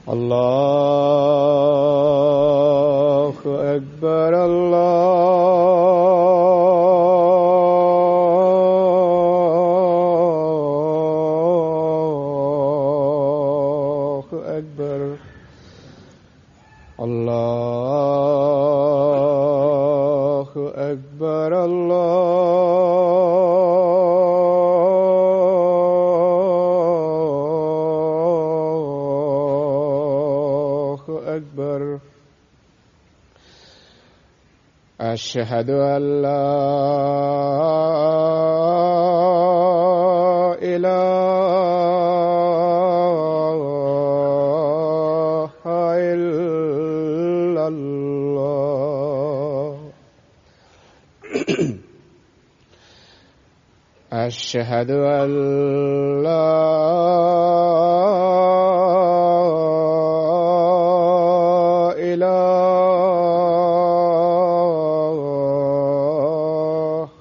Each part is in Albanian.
الله أكبر الله أكبر الله أكبر الله أكبر. أشهد أن لا إله إلا الله. أشهد أن لا إله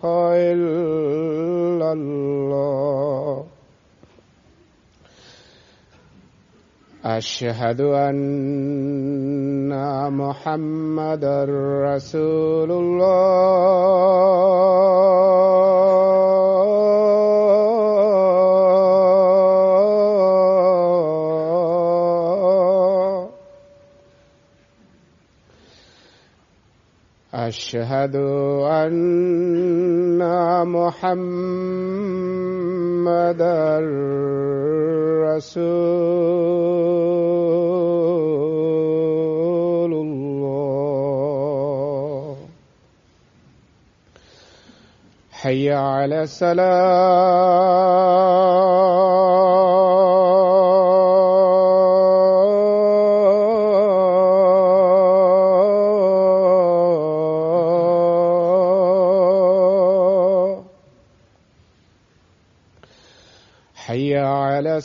إلا الله. أشهد أن محمدًا رسول الله. أشهد أن محمدًا رسول الله. حي على الصلاة. حي على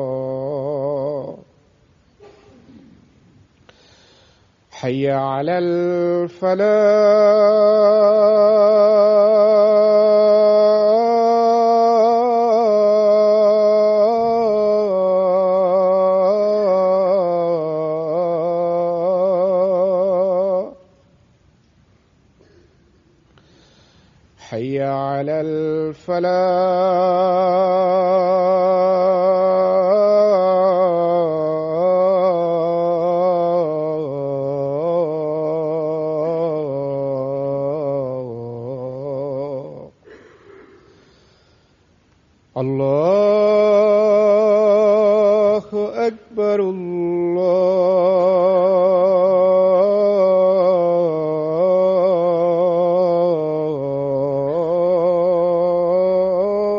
الصلاة. حي على الفلاح. حي على الفلاح. الله أكبر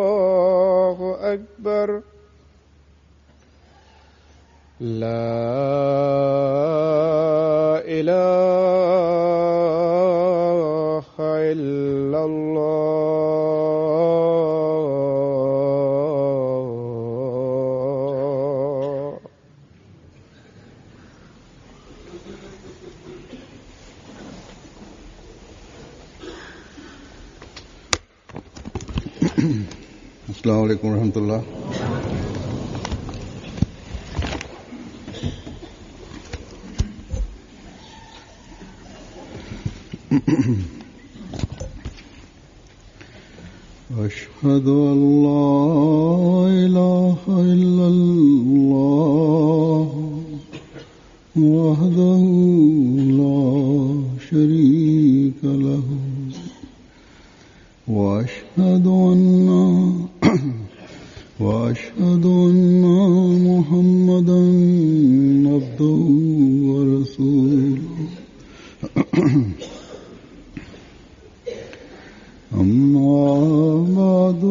الله أكبر. لا إله إلا الله. अस्सलामु अलैकुम रहमतुल्लाह। أشهد أن لا إله إلا الله وحده لا شريك له وأشهد أن محمدا عبده ورسوله. أما بعد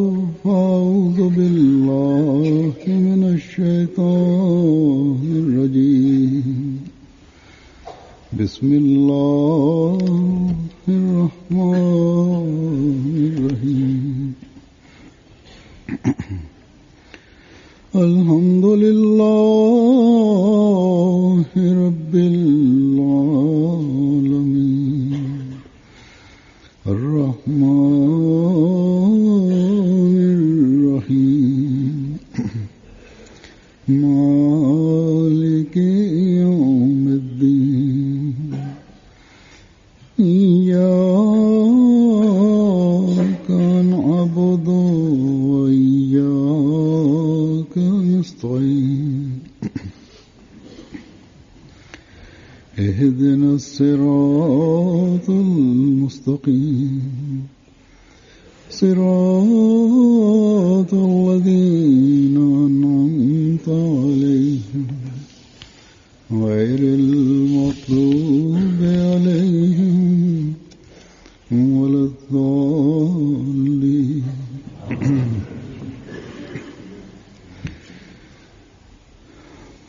فأعوذ بالله من الشيطان الرجيم. بسم الله الرحمن الرحيم. الحمد لله رب العالمين اهدنا الصراط المستقيم صراط الذين أنعمت عليهم غير المغضوب عليهم ولا الضالين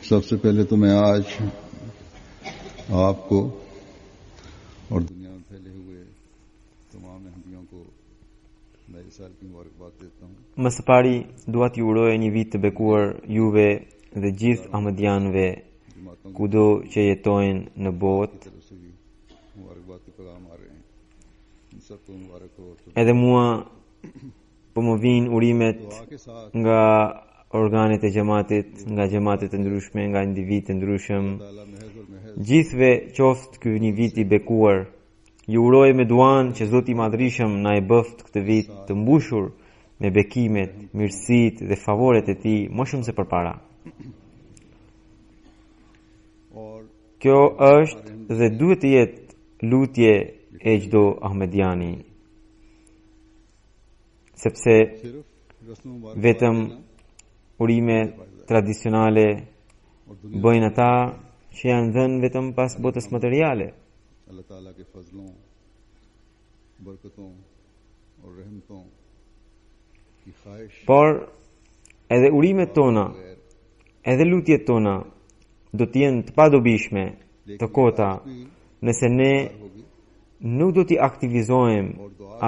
सबसे पहले तो मैं आज आपको और दुनिया में फैले हुए तमाम अहमदियों को नए साल की मुबारकबाद देता हूँ. Mësëpari dua t'ju uroj një vit të bekuar juve dhe gjithë ahmedianëve kudo që jetojnë në botë. Edhe mua po më vinë urimet nga organet e xhamatit, nga xhamatet e ndryshme, nga individë të ndryshëm. Gjithëve qoftë ky një vit i bekuar. Ju uroj me duan që Zoti i Madhrishëm na e bëft këtë vit të mbushur me bekimet, mirësitë dhe favoret e Tij më shumë se përpara. Kjo është dhe duhet të jetë lutje e çdo ahmediani, sepse vetëm urime tradicionale bëjnë ata që janë dhënë vetëm pas botës materiale. अल्लाह ताला के फजलों, बरकतों और रहमतों की ख्वाहिश. Por edhe urimet tona, edhe lutjet tona do të jenë të padobishme, të kota, nëse ne nuk do t'i aktivizojmë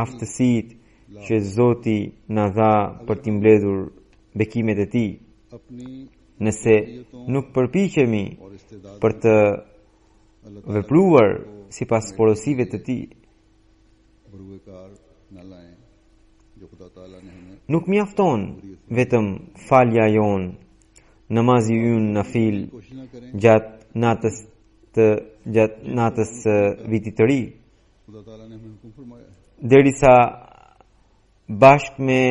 aftësitë që Zoti na dha për t'i mbledhur bekimet e Tij. Nëse nuk përpiqemi për të vepruar sipas porosive të Tij, nuk mjafton vetëm falja jon, namazi ynë nafil gjatë natës vitit të ri, derisa bashkë me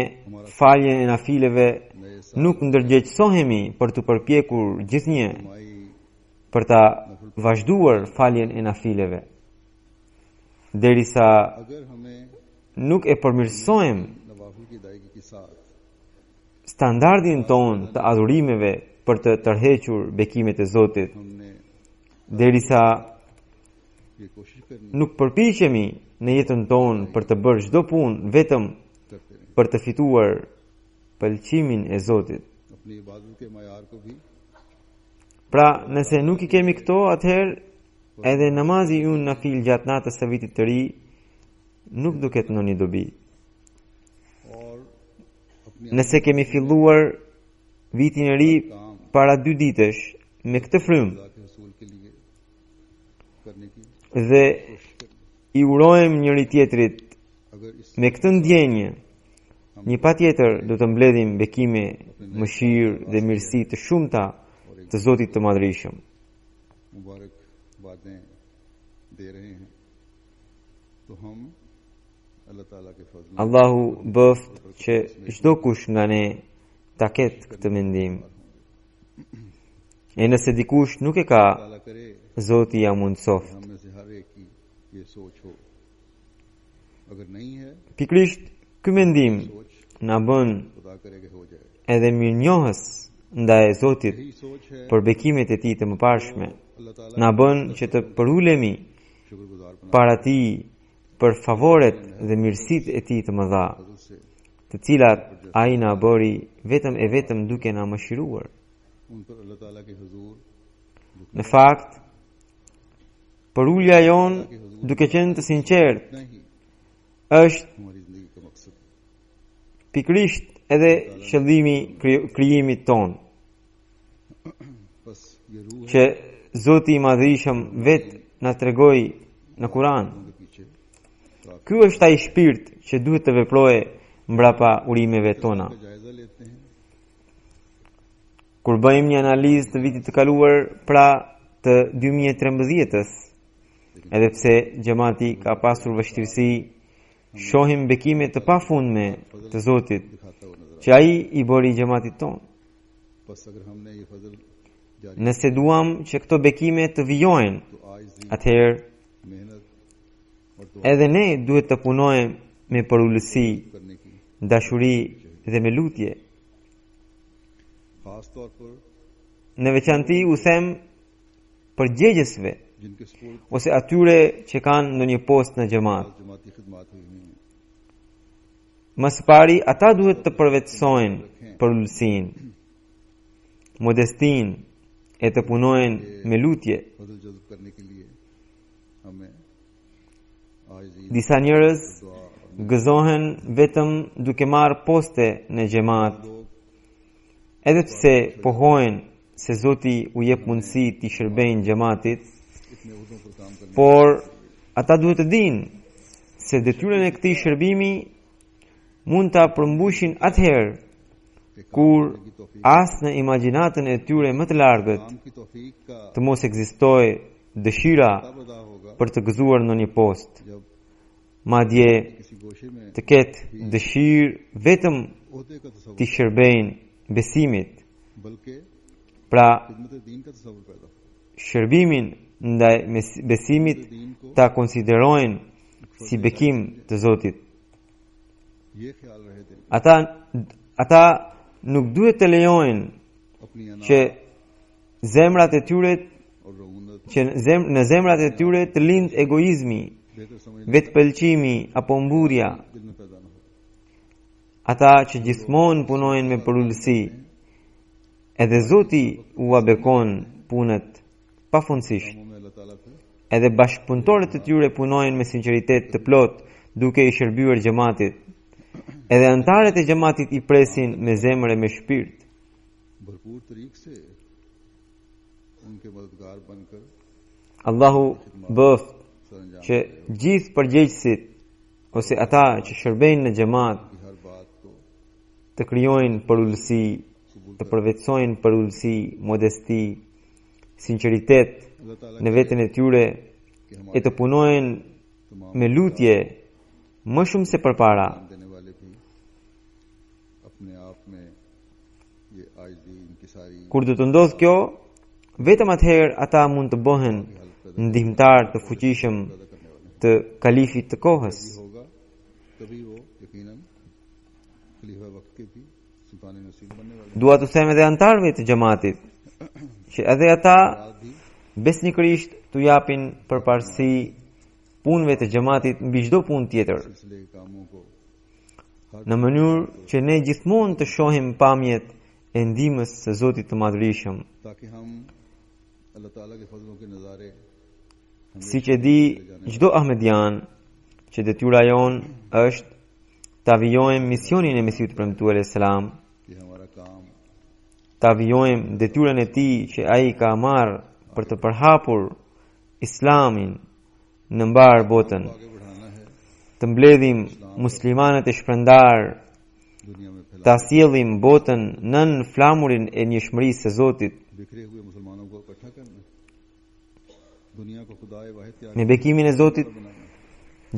faljen e nafileve nuk ndërgjegjësohemi për të përpjekur gjithnjë për ta vazhduar faljen e nafileve, derisa nuk e përmirësojmë standardin ton të adhurimeve për të tërhequr bekimet e Zotit, derisa nuk përpiqemi në jetën tonë për të bërë çdo punë vetëm për të fituar pëlqimin e Zotit. Pra, nëse nuk i kemi këto, atëherë edhe namazi ynë nafil gjatë natës së vitit të ri nuk duket në një dobi. Nëse kemi filluar vitin e ri para 2 ditësh me këtë frymë dhe i urojmë njëri tjetrit me këtë ndjenjë, një patjetër do të mbledhim bekime, mëshirë dhe mirësi të shumta të Zotit të Madhrishëm. Allahu bëft që çdo kush nga ne ta ketë këtë mendim. E nëse dikush nuk e ka, Zoti ja mundsoft. Pikrisht ky mendim na bën edhe mirënjohës ndaj Zotit për bekimet e Tij të mëparshme, na bën që të përulemi para Tij për favoret dhe mirësitë e Tij të mëdha, të cilat ai na bëri vetëm e vetëm duke na mëshiruar. Në fakt, përulja jon duke qenë të sinqert është pikrisht edhe qëllimi krijimit ton, që Zoti i Madhrishëm vetë na tregoi në Kur'an. Ky është ai shpirt që duhet të veprojë mbrapa urimeve tona. Kur bëjmë një analizë të vitit të kaluar, pra të 2013-ës, edhe pse xhamati ka pasur vështirësi, shohim bekime të pafundme të Zotit që ai i bëri xhamatit ton. Nëse duam që këto bekime të vijojnë आजिज़ी, atëherë मेहनत और दुआ edhe ne duhet të punojmë me përullësi, करने की dashuri dhe me lutje. खास तौर पर Në veçanti u them përgjegjësve जिनके स्पूर्द ose atyre që kanë ndonjë post në xhamat. जमाती खिदमात हुई हुई हैं, Më së pari, ata duhet të përvetësojnë përullësinë, modestinë e të punojnë me lutje. फजल जज्ब करने के लिए हमें आजिज़ी, Disa njerëz दुआ और gëzohen vetëm duke marrë poste në xhamat, लोग edhe pse pohojnë se Zoti u jep mundësi të shërbejnë xhamatit, इतने उहदों पर काम करने por ata duhet të dinë se detyrën e këtij shërbimi mund ta përmbushin atëherë के काम kur करने की तौफीक as në imagjinatën e tyre më të largët काम की तौफीक का të mos ekzistojë dëshira तब अदा होगा për të gëzuar në një post, जब madje किसी गोशे में të ketë dëshirë vetëm ओहदे का तसव्वुर, të shërbejnë besimit, बल्कि pra खिदमत दीन का तसव्वुर पैदा हो, shërbimin ndaj besimit दीन को ta konsiderojnë si bekim të Zotit. ये ख्याल रहे दिल में, Ata nuk duhet të lejojnë अपनी अना që zemrat e tyre और रऊनत që në zemrat e tyre të lind egoizmi, बेहतर समझ vetëpëlqimi apo mburja. दिल में पैदा न हो। Ata që gjithmonë punojnë me përullësi, edhe Zoti u bekon punët pafundësisht. कामों में अल्लाह ताला से Edhe bashkëpunëtorët e tyre punojnë me sinqeritet të plot, duke i shërbyer xhamatit. Edhe antarët e xhamatit i presin me zemër e me shpirt. भरपूर तरीक से उनके मददगार बनकर Allahu bëft सरंजाम që gjithë përgjegjësit ose ata që shërbejnë në xhamat की हर बात को të krijojnë përullësi, të përvetësojnë përullësi, modesti, sinqeritet अल्लाह ताला në veten e tyre के e हमारे të punojnë तमाम me lutje më shumë se përpara. काम देने वाले भी अपने आप में ये आजिज़ी इनकी सारी Kur do të ndodh kjo, vetëm atëherë ata mund të bëhen ndihmtar të fuqishëm पैदा करने वाले të kalifit të kohës. ही होगा, तभी वो यकीनन खलीफा वक्त के भी सुल्तान नसीब बनने वाले Dua të them edhe antarëve të xhamatit që edhe ata रात भी besnikërisht t'u japin përparësi punëve të xhamatit mbi çdo punë tjetër, सिलसिले के कामों को në mënyrë që ne gjithmonë të shohim pamjet e ndihmës së Zotit të Madhërisëm. ताकि हम अल्लाह ताला के फजलों के नज़ारे Siç e di çdo ahmedian që detyra jon është ta vijojmë misionin e Mesihut premtuar e selam, कि हमारा काम ta vijojmë detyrën e tij që ai ka marrë për të përhapur Islamin në mbar botën, आगे बढ़ाना है, të mbledhim muslimanët e shpërndar, दुनिया में ta फैला sjellim botën nën flamurin e njëshmërisë së Zotit, बिखरे हुए मुसलमानों को इकट्ठा करना, दुनिया को खुदाए वाहिद के me आगे bekimin e Zotit. बनाना।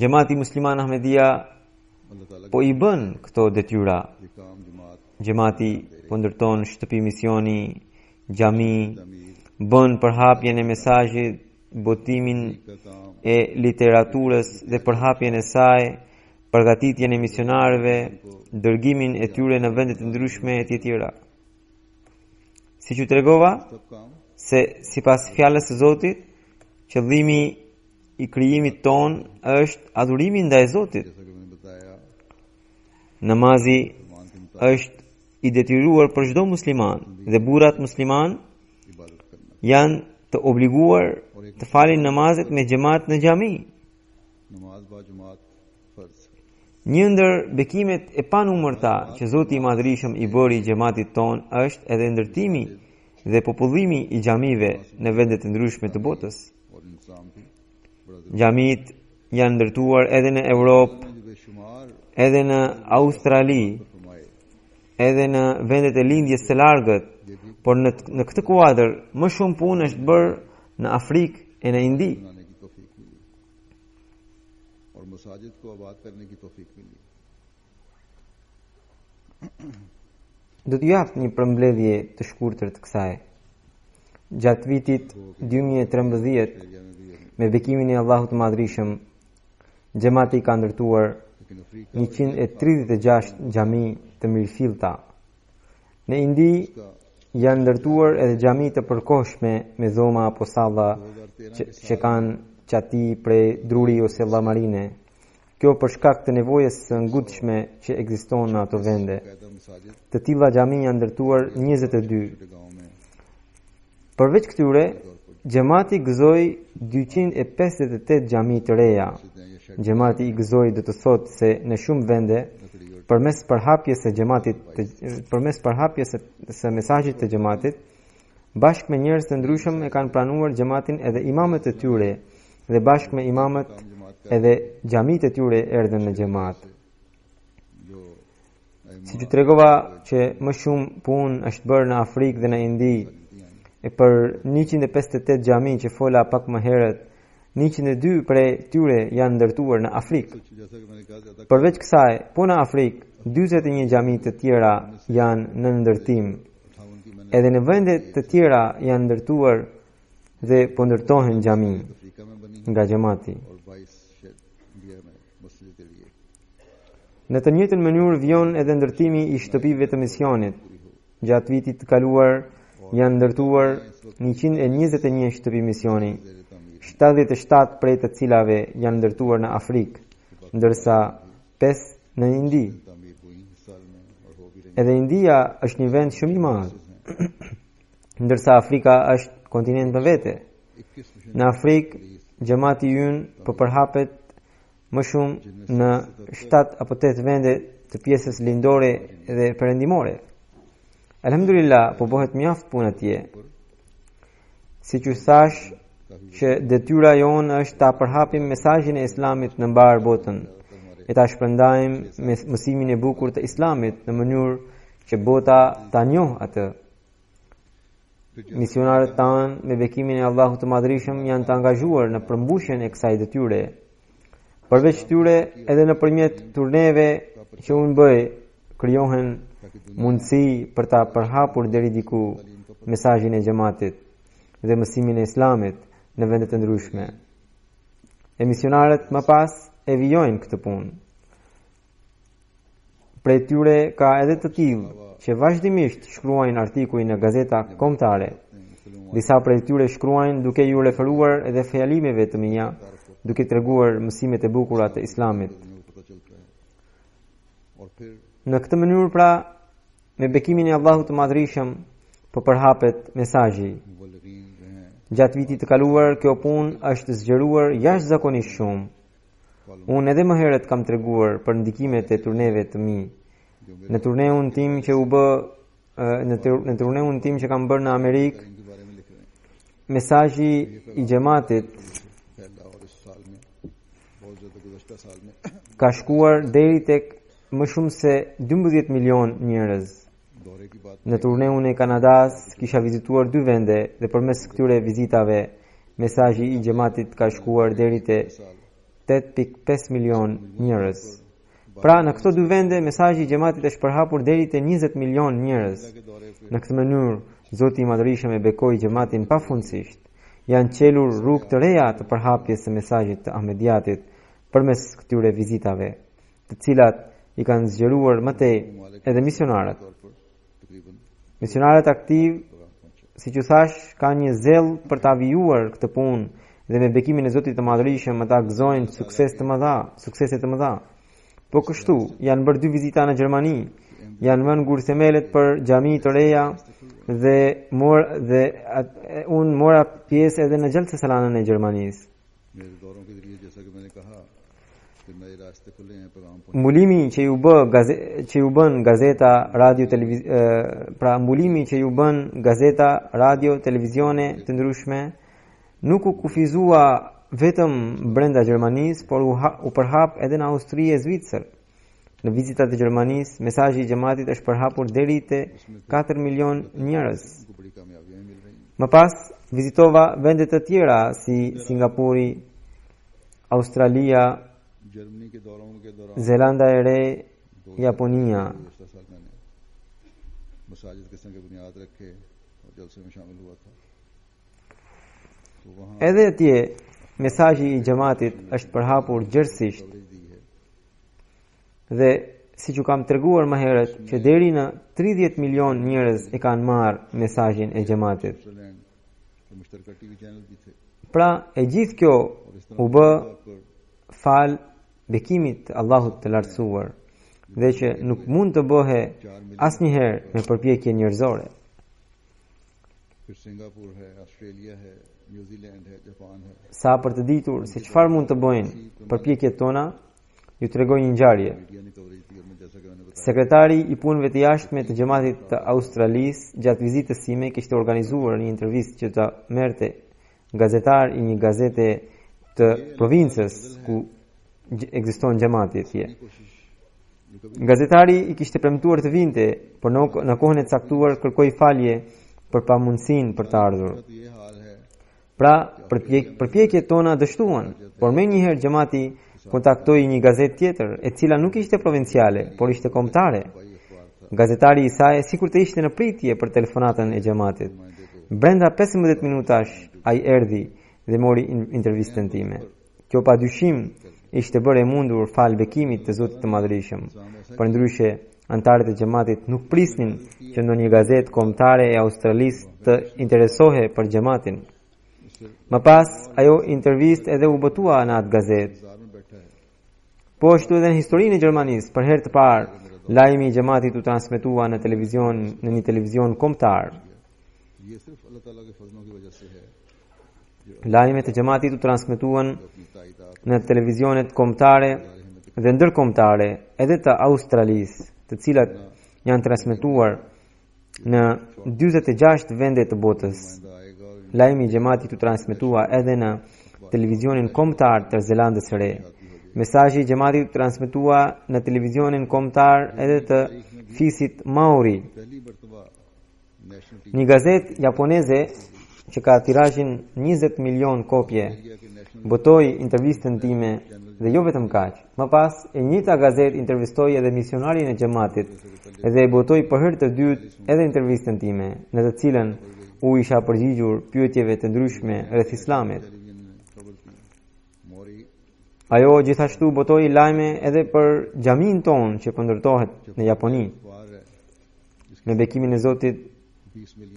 Xhamati musliman Ahmedia अल्लाह ताला po i bën këto detyra. के काम जमात Xhamati po ndërton shtëpi misioni, xhami, तमीर bën përhapjen e mesazhit, botimin का काम e literaturës dhe përhapjen e saj, përgatitjen e misionarëve, dërgimin e tyre në vende të ndryshme e tjera. Siç u tregova सब काम se sipas fjalës së Zotit, qëllimi i krijimit ton është adhurimi ndaj Zotit. जैसा कि मैंने बताया Namazi मान के मुताबिक është i detyruar për çdo musliman dhe burrat musliman इबादत करना, janë të obliguar të falin namazet me xhamat në xhami. नमाज बा जमात फर्ज। Një ndër bekimet e panumërta që Zoti i Madhërisëm i bëri xhamatit ton është edhe ndërtimi dhe popullimi i xhamive në vende të ndryshme të botës. और इंतजाम भी बड़ा Xhamit janë ndërtuar edhe në Europë, जरूरी बेशुमार edhe në Australi, फरमाए। edhe në vendet e lindjes së largët, por në këtë kuadër më shumë punë është bërë në Afrikë e në Indi. बनाने की तौफीक मिली और मसाजिद को आबाद करने की तौफीक मिली। Do t'ju jap një përmbledhje të shkurtër të kësaj. Gjatë vitit 2013, एरिया में भी me bekimin e Allahut të Madhërisëm, xhamati ka ndërtuar लेकिन अफ्रीका 136 xhami të mirëfillta. Në Indi janë ndërtuar edhe xhami të përkohshme me dhoma apo salla që kanë qati prej druri ose llamarine. Kjo për shkak të nevojës së ngutshme që ekziston në ato vende. कायदा मसाजिद Të tilla xhami janë ndërtuar 22. गांव में Përveç këtyre, xhamati gëzoi 258 xhami të reja. Xhamati i gëzoi do të thotë se në shumë vende përmes përhapjes së mesazhit të xhamatit, bashkë me njerëz të ndryshëm e kanë pranuar xhamatin edhe imamët e tyre dhe bashkë me imamët edhe xhamit e tyre erdhën në xhamat. जो Siç u tregova që më shumë punë është bërë në Afrikë dhe në Indi, e për 158 xhami që fola pak më herët, 102 prej tyre janë ndërtuar në Afrikë. जैसा कि मैंने कहा ज्यादा Përveç kësaj, po në Afrikë, 41 xhami të tjera janë në ndërtim. 58 की मैंने Edhe në vende të tjera janë ndërtuar dhe po ndërtohen xhami Africa में बनी nga xhamati. और 22 शायद इंडिया में मस्जिद के लिए Në të njëjtën mënyrë vjen edhe ndërtimi i shtëpive të misionit. Gjatë vitit të kaluar janë ndërtuar 121 shtëpi misioni, 77 prej të cilave janë ndërtuar në Afrikë, ndërsa 5 në Indi. तामीर हुई इस साल में और हो भी रही Edhe India është një vend shumë i madh, ndërsa Afrika është kontinent në vete. 21 Në Afrikë, xhamati ynë po përhapet më shumë në 7 apo 8 vende të pjesës lindore dhe perëndimore. Alhamdulillah, po bëhet mjaft punë atje. Siç u thash që detyra jonë është ta përhapim mesazhin e Islamit në mbar botën e ta shpërndajmë me mësimin e bukur të Islamit në mënyrë që bota ta njohë atë. Misionarët tanë me bekimin e Allahut të Madhërisëm janë të angazhuar në përmbushjen e kësaj detyre. Përveç tyre, edhe nëpërmjet turneve që unë bëj, krijohen mundësi për ta përhapur deri diku mesazhin e xhamatit dhe mësimin e Islamit në vende të ndryshme. E misionarët më pas e vijojnë këtë punë. Prej tyre ka edhe të tillë që vazhdimisht shkruajnë artikuj në gazeta kombëtare. Disa prej tyre shkruajnë duke ju referuar edhe fjalimeve të mia, duke treguar mësimet e bukura të Islamit. में पता चलता है और फिर Në këtë mënyrë pra, me bekimin e Allahut të Madhërisëm, po përhapet mesazhi. मुबल्लिगीन जो हैं Gjatë vitit të kaluar, kjo punë është zgjeruar jashtëzakonisht shumë. Unë edhe më herët kam treguar për ndikimet e turneve të mi. Në turneun tim që u bë në turneun tim që kam bërë në Amerikë, इनके बारे में लिख रहे हैं mesazhi i xhamatit पहला और इस साल में बहुत ज्यादा गुज़श्ता साल में ka shkuar deri tek më shumë se 12 milion njerëz. दौरे की बात Në turneun e Kanadas kisha vizituar 2 vende dhe përmes këtyre vizitave mesazhi i xhamatit ka shkuar deri te 8.5 milion njerëz. Pra në këto 2 vende mesazhi i xhamatit është përhapur deri te 20 milion njerëz. के दौरे पे Në këtë mënyrë Zoti i Madhërisëm e bekoi xhamatin pafundësisht. Janë qelur rrugë të reja të përhapjes së mesazhit të Ahmediatit përmes këtyre vizitave, të cilat i kanë zgjeruar më tej edhe misionarët. तौर पर तकरीबन Misionarët aktiv, siç u thash, kanë një zell për ta vijuar këtë punë dhe me bekimin e Zotit të Madhërisëm ata gëzojnë suksese të mëdha. Po kështu, janë bërë 2 vizita në Gjermani, janë vënë gurthemelet për xhami të reja dhe unë mora pjesë edhe në Xhelse Salanën e Gjermanisë. मेरे दौरों के जरिए जैसा कि मैंने कहा कि नए रास्ते खुले हैं पैगाम Mbulimi që ju bën gazeta, radio, pra mbulimi që ju bën gazeta, radio, televizione të ndryshme nuk u kufizua vetëm brenda Gjermanisë, por u përhap edhe në Austri e Zvicër. Në vizitat e Gjermanisë, mesazhi i xhamatit është përhapur deri te 4 milion njerëz. को बड़ी कामयाबियां मिल रही हैं Më pas vizitova vende të tjera si Singapuri, Australia, Germany के दौरों के दौरान Zelanda e Re, Japonia. गुज़श्ता साल मैंने मसाजिद के संग बुनियाद रखे और जलसे में शामिल हुआ था तो वहाँ Edhe atje mesazhi I xhamatit është përhapur gjithësisht. Dhe siç u kam treguar më herët që deri në 30 milion njerëz e kanë marrë mesazhin e xhamatit. Pra e gjithë kjo u bë fal bekimit të Allahut të lartësuar dhe që nuk mund të bëhe asnjëherë me përpjekje njerëzore. Sa për të ditur se çfarë mund të bëjnë përpjekjet tona, ju tregoj një ngjarje. Sekretari I punëve të jashtme të xhamatit të Australisë gjatë vizitës sime kishte organizuar një intervistë që ta merrte gazetar I një gazete të provincës ku ekziston xhamati atje. Gazetari I kishte premtuar të vinte, por në kohën e caktuar kërkoi falje për pamundësinë për të ardhur. Pra, përpjekjet tona dështuan, por menjëherë xhamati kontaktoi një gazetë tjetër, e cila nuk ishte provinciale, por ishte kombëtare. Gazetari I saj sikur të ishte në pritje për telefonatën e xhamatit. Brenda 15 minutash ai erdhi dhe mori intervistën time. Kjo padyshim ishte bërë e mundur fal bekimit të Zotit të Madhërisëm. Përndryshe, antarët e xhamatit nuk prisnin që ndonjë gazetë kombëtare e Australisë të interesohe për xhamatin. Më pas, ajo intervistë edhe u botua në atë gazetë. Po ashtu edhe në historinë e Gjermanisë, për herë të parë, lajmi I xhamatit u transmetua në një televizion kombëtar. Lajmet e xhamatit u transmetuan në televizionet kombëtare dhe ndërkombëtare edhe të Australisë, të cilat janë transmetuar në 46 vende të botës. Lajmi I xhamatit u transmetua edhe në televizionin kombëtar të Zelandës së Re. Mesazhi I xhamatit u transmetua në televizionin kombëtar edhe të fisit Maori. Një gazetë japoneze që ka tirazhin 20 milion kopje botoi intervistën time dhe jo vetëm kaq. Më pas, e njëjta gazetë intervistoi edhe misionarin e xhamatit dhe e botoi për herë të dytë edhe intervistën time, në të cilën u isha përgjigjur pyetjeve të ndryshme rreth Islamit. Ajo gjithashtu botoi lajme edhe për xhamin ton që po ndërtohet në Japoni. Me bekimin e Zotit,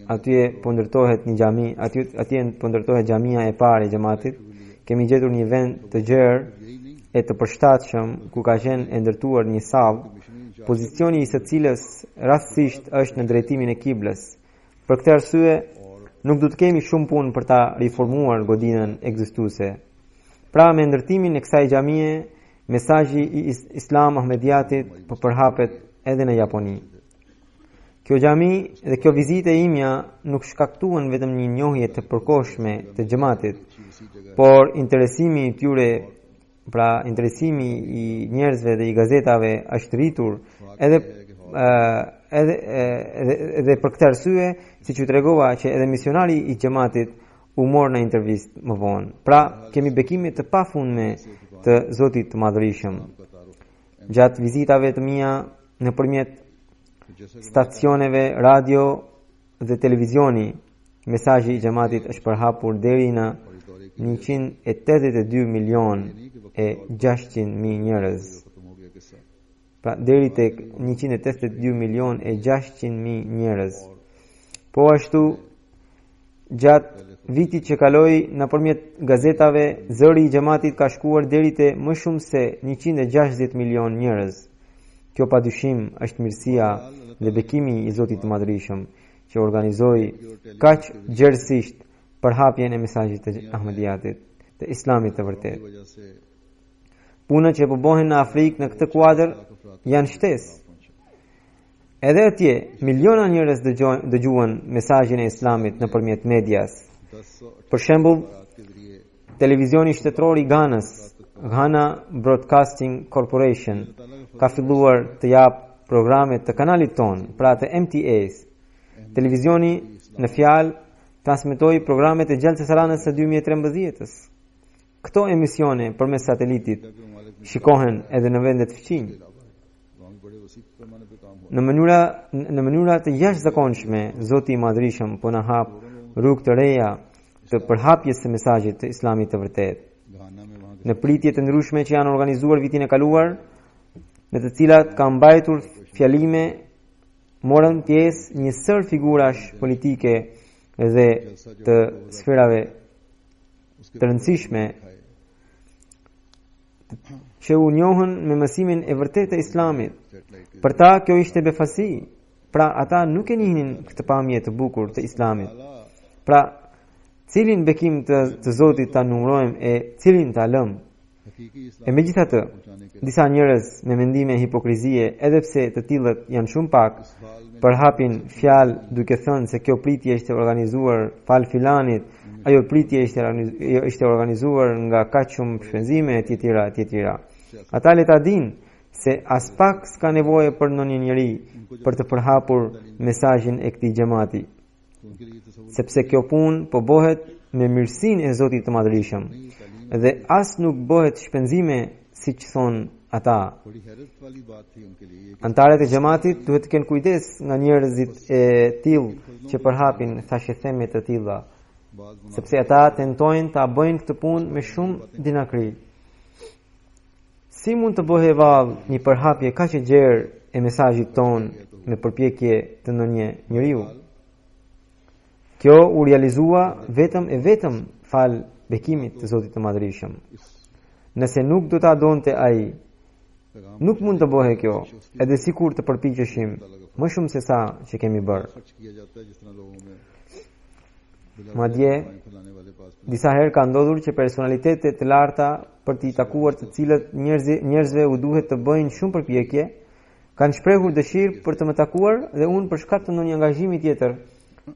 atje po ndërtohet një xhami, atje po ndërtohet xhamia e parë e xhamatit. Kemi gjetur një vend të gjerë e të përshtatshëm ku ka qenë e ndërtuar një sallë, pozicioni I së cilës rastësisht është në drejtimin e kiblës. Për këtë arsye, nuk do të kemi shumë punë për ta riformuar godinën ekzistuese. Pra, me ndërtimin e kësaj xhamie, mesazhi I Islam Ahmediatit po përhapet edhe në Japoni. Kjo xhami dhe kjo vizitë e imja nuk shkaktuan vetëm një njohje të përkohshme të xhamatit, por interesimi I tyre, pra interesimi I njerëzve dhe I gazetave është rritur edhe për këtë arsye, siç u tregova që edhe misionari I xhamatit u mor në intervistë më vonë. Pra, kemi bekime të pafundme të Zotit të Madhërisëm. Gjatë vizitave të mia nëpërmjet stacioneve radio dhe televizioni, mesazhi I xhamatit është përhapur deri në 182 milion e 600.000 njerëz. Pra, deri tek 182 milion e 600.000 njerëz. Po ashtu, gjatë vitit që kaloi nëpërmjet gazetave, zëri I xhamatit ka shkuar deri te më shumë se 160 milion njerëz. Kjo padyshim është mirësia dhe bekimi I Zotit të Madhërisëm që organizoi kaq gjerësisht përhapjen e mesazhit të Ahmediatit, të Islamit të vërtet. Punët që po bëhen në Afrikë në këtë kuadër janë shtesë. Edhe atje miliona njerëz dëgjuan mesazhin e Islamit nëpërmjet medias. Për shembull, televizioni shtetëror I Ghanës, Ghana Broadcasting Corporation, ka filluar të jap programe të kanalit ton, pra të MTAs. Televizioni në fjalë transmetoi programet e Gjallë të Saranës së 2013-s. Këto emisione përmes satelitit shikohen edhe në vendet fqinj. Në mënyra të jashtëzakonshme, Zoti I Madhërisëm po na hap rrugë të reja të përhapjes së mesazhit të Islamit të vërtet. në pritje të ndryshme që janë organizuar vitin e kaluar, në të cilat ka mbajtur fjalime, morën pjesë një sër figurash politike dhe të sferave të rëndësishme që u njohën me mësimin e vërtetë të Islamit. Për ta kjo ishte befasi, pra ata nuk e njihnin këtë pamje të bukur të Islamit. Pra, cilin bekim të Zotit ta numërojmë e cilin ta lëm? E megjithatë, disa njerëz me mendime hipokrizie, edhe pse të tillët janë shumë pak, përhapin fjalë duke thënë se kjo pritje ishte organizuar fal filanit, ajo pritje ishte organizuar nga kaq shumë shpenzime etj. Ata le ta dinë se as pak s'ka nevojë për ndonjë njeri për të përhapur mesazhin e këtij xhamati, sepse kjo punë po bëhet me mirësinë e Zotit të Madhërisëm dhe as nuk bëhet shpenzime siç thon ata. Antarët e xhamatit duhet të kenë kujdes nga njerëzit e tillë që përhapin thashëtheme të tilla, sepse ata tentojnë ta bëjnë këtë punë me shumë dinakri. Si mund të bëhe vallë një përhapje kaq e gjerë e mesazhit ton me përpjekje të ndonjë njeriu? Kjo u realizua vetëm fal bekimit të Zotit të Madhërisëm. Nëse nuk do ta donte ai, nuk mund të bëhe kjo, edhe sikur të përpiqeshim më shumë se sa që kemi bërë. Madje, disa herë ka ndodhur që personalitete të larta për t'i takuar të cilët njerëzve u duhet të bëjnë shumë përpjekje, kanë shprehur dëshirë për të më takuar dhe unë për shkak të ndonjë angazhimi tjetër.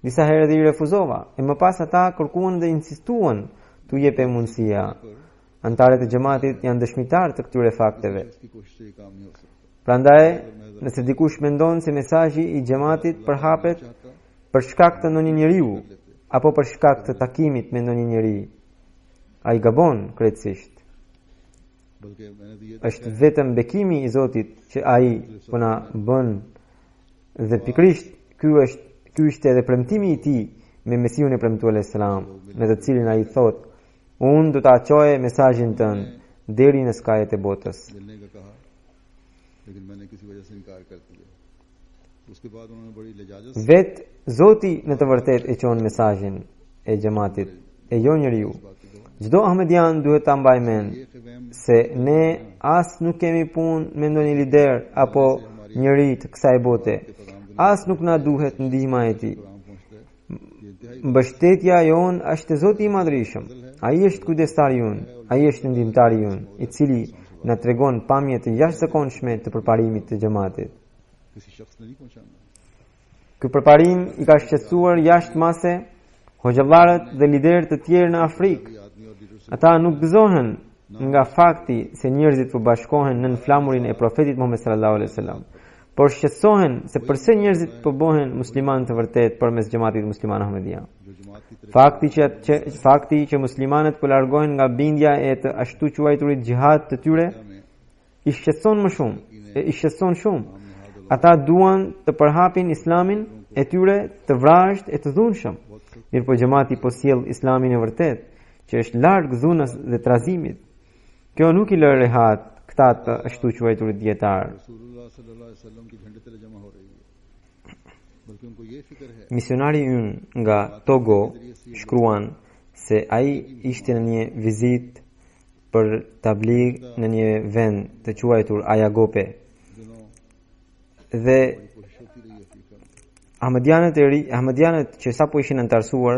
Disa herë dhe i refuzova, e më pas ata kërkuan dhe insistuan t'u jepe mundësia. Antarët e xhamatit janë dëshmitar të këtyre fakteve. Prandaj, nëse dikush mendon se mesazhi i xhamatit përhapet për shkak të ndonjë njeriu apo për shkak të takimit me ndonjë njeri, ai gabon krejtësisht. Është vetëm bekimi i Zotit që ai po na bën dhe pikrisht ky është edhe premtimi i tij me Mesiun e premtuar alayhis salam, me të cilin ai thotë: unë do ta çoje mesazhin tënd deri në skajet e botës. Vet Zoti në të vërtet e çon mesazhin e xhamatit, e jo njeriu. Çdo ahmedian duhet ta mbajë mend se ne as nuk kemi punë me ndonjë lider apo njeri të kësaj bote. As nuk na duhet ndihma e tij. Mbështetja jon është Zoti i Madhërisëm. Ai është kujdestari jon, ai është ndihmtari jon, i cili na tregon pamje të jashtëzakonshme të përparimit të xhamatit. Ky përparim i ka shqetësuar jashtë mase hoxhallarët dhe liderët të tjerë në Afrikë. Ata nuk gëzohen nga fakti se njerëzit po bashkohen nën flamurin e profetit Muhammed sallallahu alaihi wasallam, por shqetësohen se pse njerëzit po bëhen muslimanë të vërtet përmes xhamatit musliman ahmedia. Fakti që muslimanët po largohen nga bindja e të ashtu quajturit xhihad të tyre i shqetëson shumë. Ata duan të përhapin islamin e tyre të vrazhd e të dhunshëm. Mirpo xhamati po sjell islamin e vërtet, që është larg dhunës dhe trazimit. Kjo nuk i lë rehat këta të ashtu quajturit dietar. Misionari ynë nga Togo shkruan se ai ishte në një vizitë për tabligh në një vend të quajtur Ayagope. Dhe Ahmedianët që sapo ishin antarësuar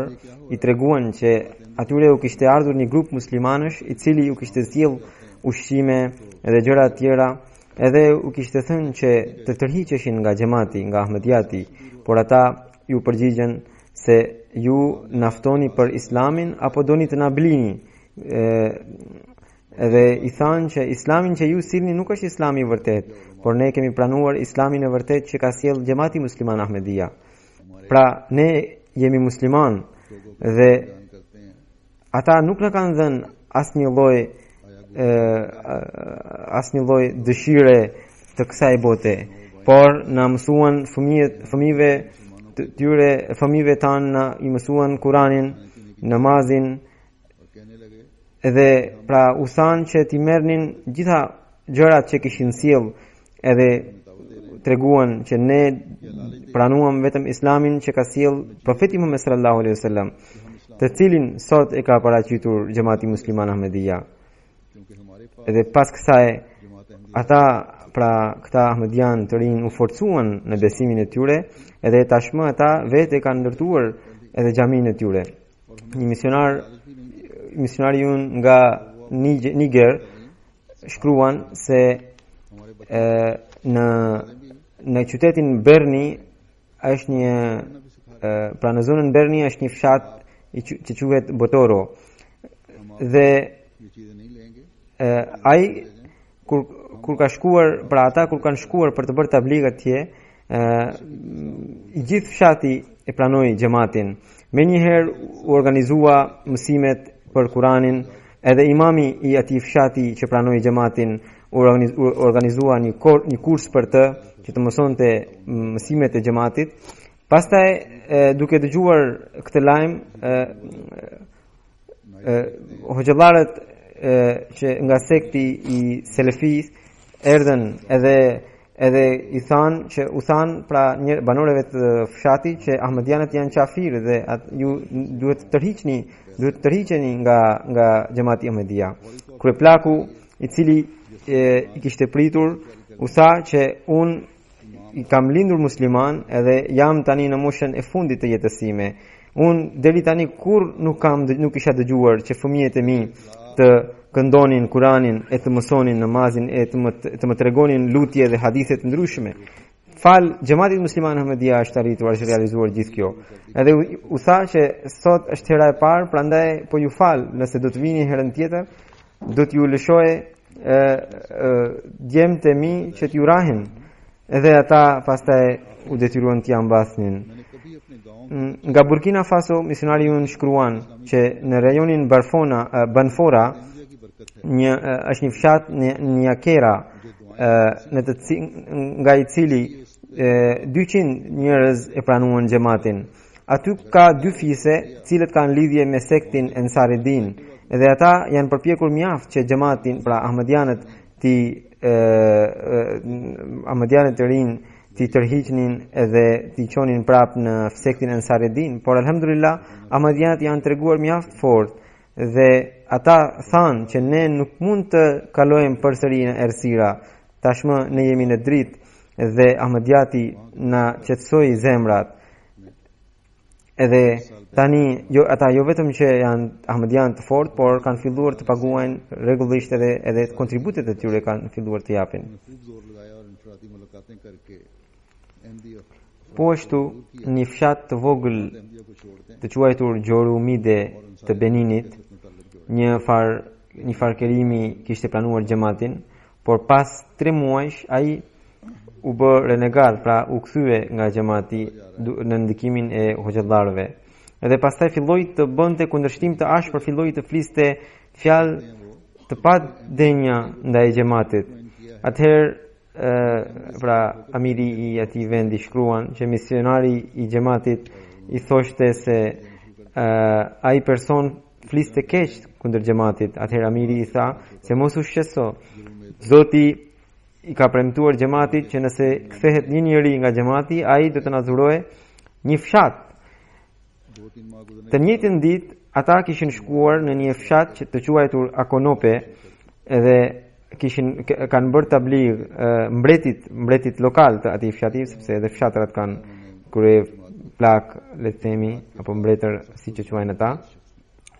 i treguan që atyre u kishte ardhur një grup muslimanësh i cili u kishte sjell ushqime edhe gjëra të tjera, edhe u kishte thënë që të tërhiqeshin nga xhamati, nga Ahmediati, por ata ju përgjigjen se ju naftoni për islamin apo doni të na blini. Edhe i thanë që islamin që ju sillni nuk është islami i vërtet, por ne kemi pranuar islamin e vërtet që ka sjell xhamati musliman Ahmedia. Pra ne jemi musliman dhe ata nuk na kanë dhënë asnjë lloj dëshire të kësaj bote, por na mësuan fëmijëve tanë i mësuan Kur'anin, namazin edhe pra u thanë që t'i merrnin gjitha gjërat që kishin sjell, edhe treguan që ne pranuam vetëm islamin që ka sjell profeti Muhammed sallallahu alaihi wasallam, të cilin sot e ka paraqitur Xhamati Musliman Ahmadiyya. Edhe pas kësaj ata pra këta Ahmadian të rinj u forcuan në besimin e tyre, edhe tashmë ata vetë kanë ndërtuar edhe xhamin e tyre. Një misionari nga Niger shkruan se në qytetin Berni është një pra në zonën Berni është një fshat që quhet Botoro, dhe ai kur ka shkuar, pra ata kur kanë shkuar për të bërë tabligh atje, i gjithë fshati e pranoi xhamatin. Menjëherë u organizua mësimet për Kuranin, edhe imami i atij fshati që pranoi xhamatin u organizua një kurs për të që të mësonte mësimet e xhamatit. Pastaj duke dëgjuar këtë lajm, hoxhallarët që nga sekti i Selefis erdhën edhe i thanë që u thanë pra banorëve të fshatit që Ahmadianët janë qafirë dhe ju duhet të tërhiqeni nga Xhamati Ahmadiyya. Kryeplaku i cili i kishte pritur u tha që unë i kam lindur musliman edhe jam tani në moshën e fundit të jetës time. Unë deri tani kur nuk isha dëgjuar që fëmijët e mi të këndonin Kuranin, e të mësonin namazin, e të më tregonin lutje dhe hadithe të ndryshme. Fal Xhamatit Musliman Ahmadiyya është arritur, është realizuar gjithë kjo. Edhe u tha që sot është hera e parë, prandaj po ju fal, nëse do të vini herën tjetër, do t'ju lëshoj djemtë e mi që t'ju rahin. Edhe ata pastaj u detyruan t'ja mbasnin. Nga Burkina Faso misionari unë shkruan që në rajonin Banfora është një fshat Njakera nga i cili 200 njerëz e pranuan xhamatin. Aty ka dy fise cilët kanë lidhje me sektin Ensareddin, edhe ata janë përpjekur mjaft që xhamatin, pra Ahmadianët të rinj ti tërhiqnin edhe ti qonin prap në sektin Ensareddin, por alhamdulillah Ahmadianët janë treguar mjaft fort dhe ata thanë që ne nuk mund të kalojmë përsëri në errësira, tashmë ne jemi në dritë dhe Ahmadiati na qetësoi zemrat. Edhe tani ata jo vetëm që janë Ahmadian të fortë, por kanë filluar të paguajnë rregullisht edhe kontributet e tyre kanë filluar të japin. Po ashtu një fshat të vogël të quajtur Gjorumide të Beninit, një farkerimi kishte planuar xhamatin, por pas 3 muajsh ai u bë renegat, pra u kthye nga xhamati në ndikimin e hoxhallarëve. Edhe pastaj filloi të bënte kundërshtim të ashpër, filloi të fliste fjalë të padenja ndaj xhamatit. Atëherë pra amiri i atij vendi shkruan që misionari i xhamatit i thoshte se ai person fliste keq kundër xhamatit. Atëherë amiri i tha se mos u shqetëso, Zoti i ka premtuar xhamatit që nëse kthehet një njeri nga xhamati, ai do të na dhurojë një fshat. Të njëjtën ditë ata kishin shkuar në një fshat që të quajtur Akonope, edhe kanë bërë tabligh mbretit lokal të atij fshati, sepse edhe fshatrat kanë krye plak, le të themi, apo mbretër siç e quajnë ata.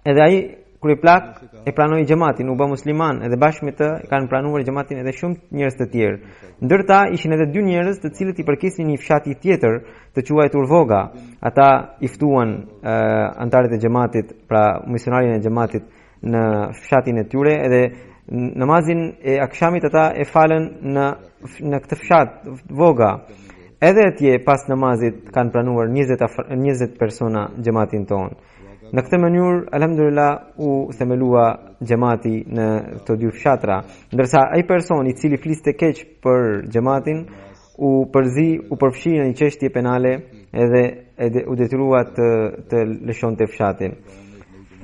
Edhe ai krye plak e pranoi xhamatin, u bë musliman, edhe bashkë me të kanë pranuar xhamatin edhe shumë njerëz të tjerë. Ndërta ishin edhe 2 njerëz të cilët i përkisnin një fshati tjetër të quajtur Voga. Ata i ftuan antarët e xhamatit, pra misionarin e xhamatit në fshatin e tyre, edhe namazin e akshamit ata e falën në këtë fshat Voga. Edhe atje pas namazit kanë pranuar 20 persona xhamatin ton. Në këtë mënyrë alhamdulillah u themelua xhamati në këto 2 fshatra, ndërsa ai person i cili fliste keq për xhamatin u përfshi në një çështje penale edhe u detyrua të lëshonte fshatin.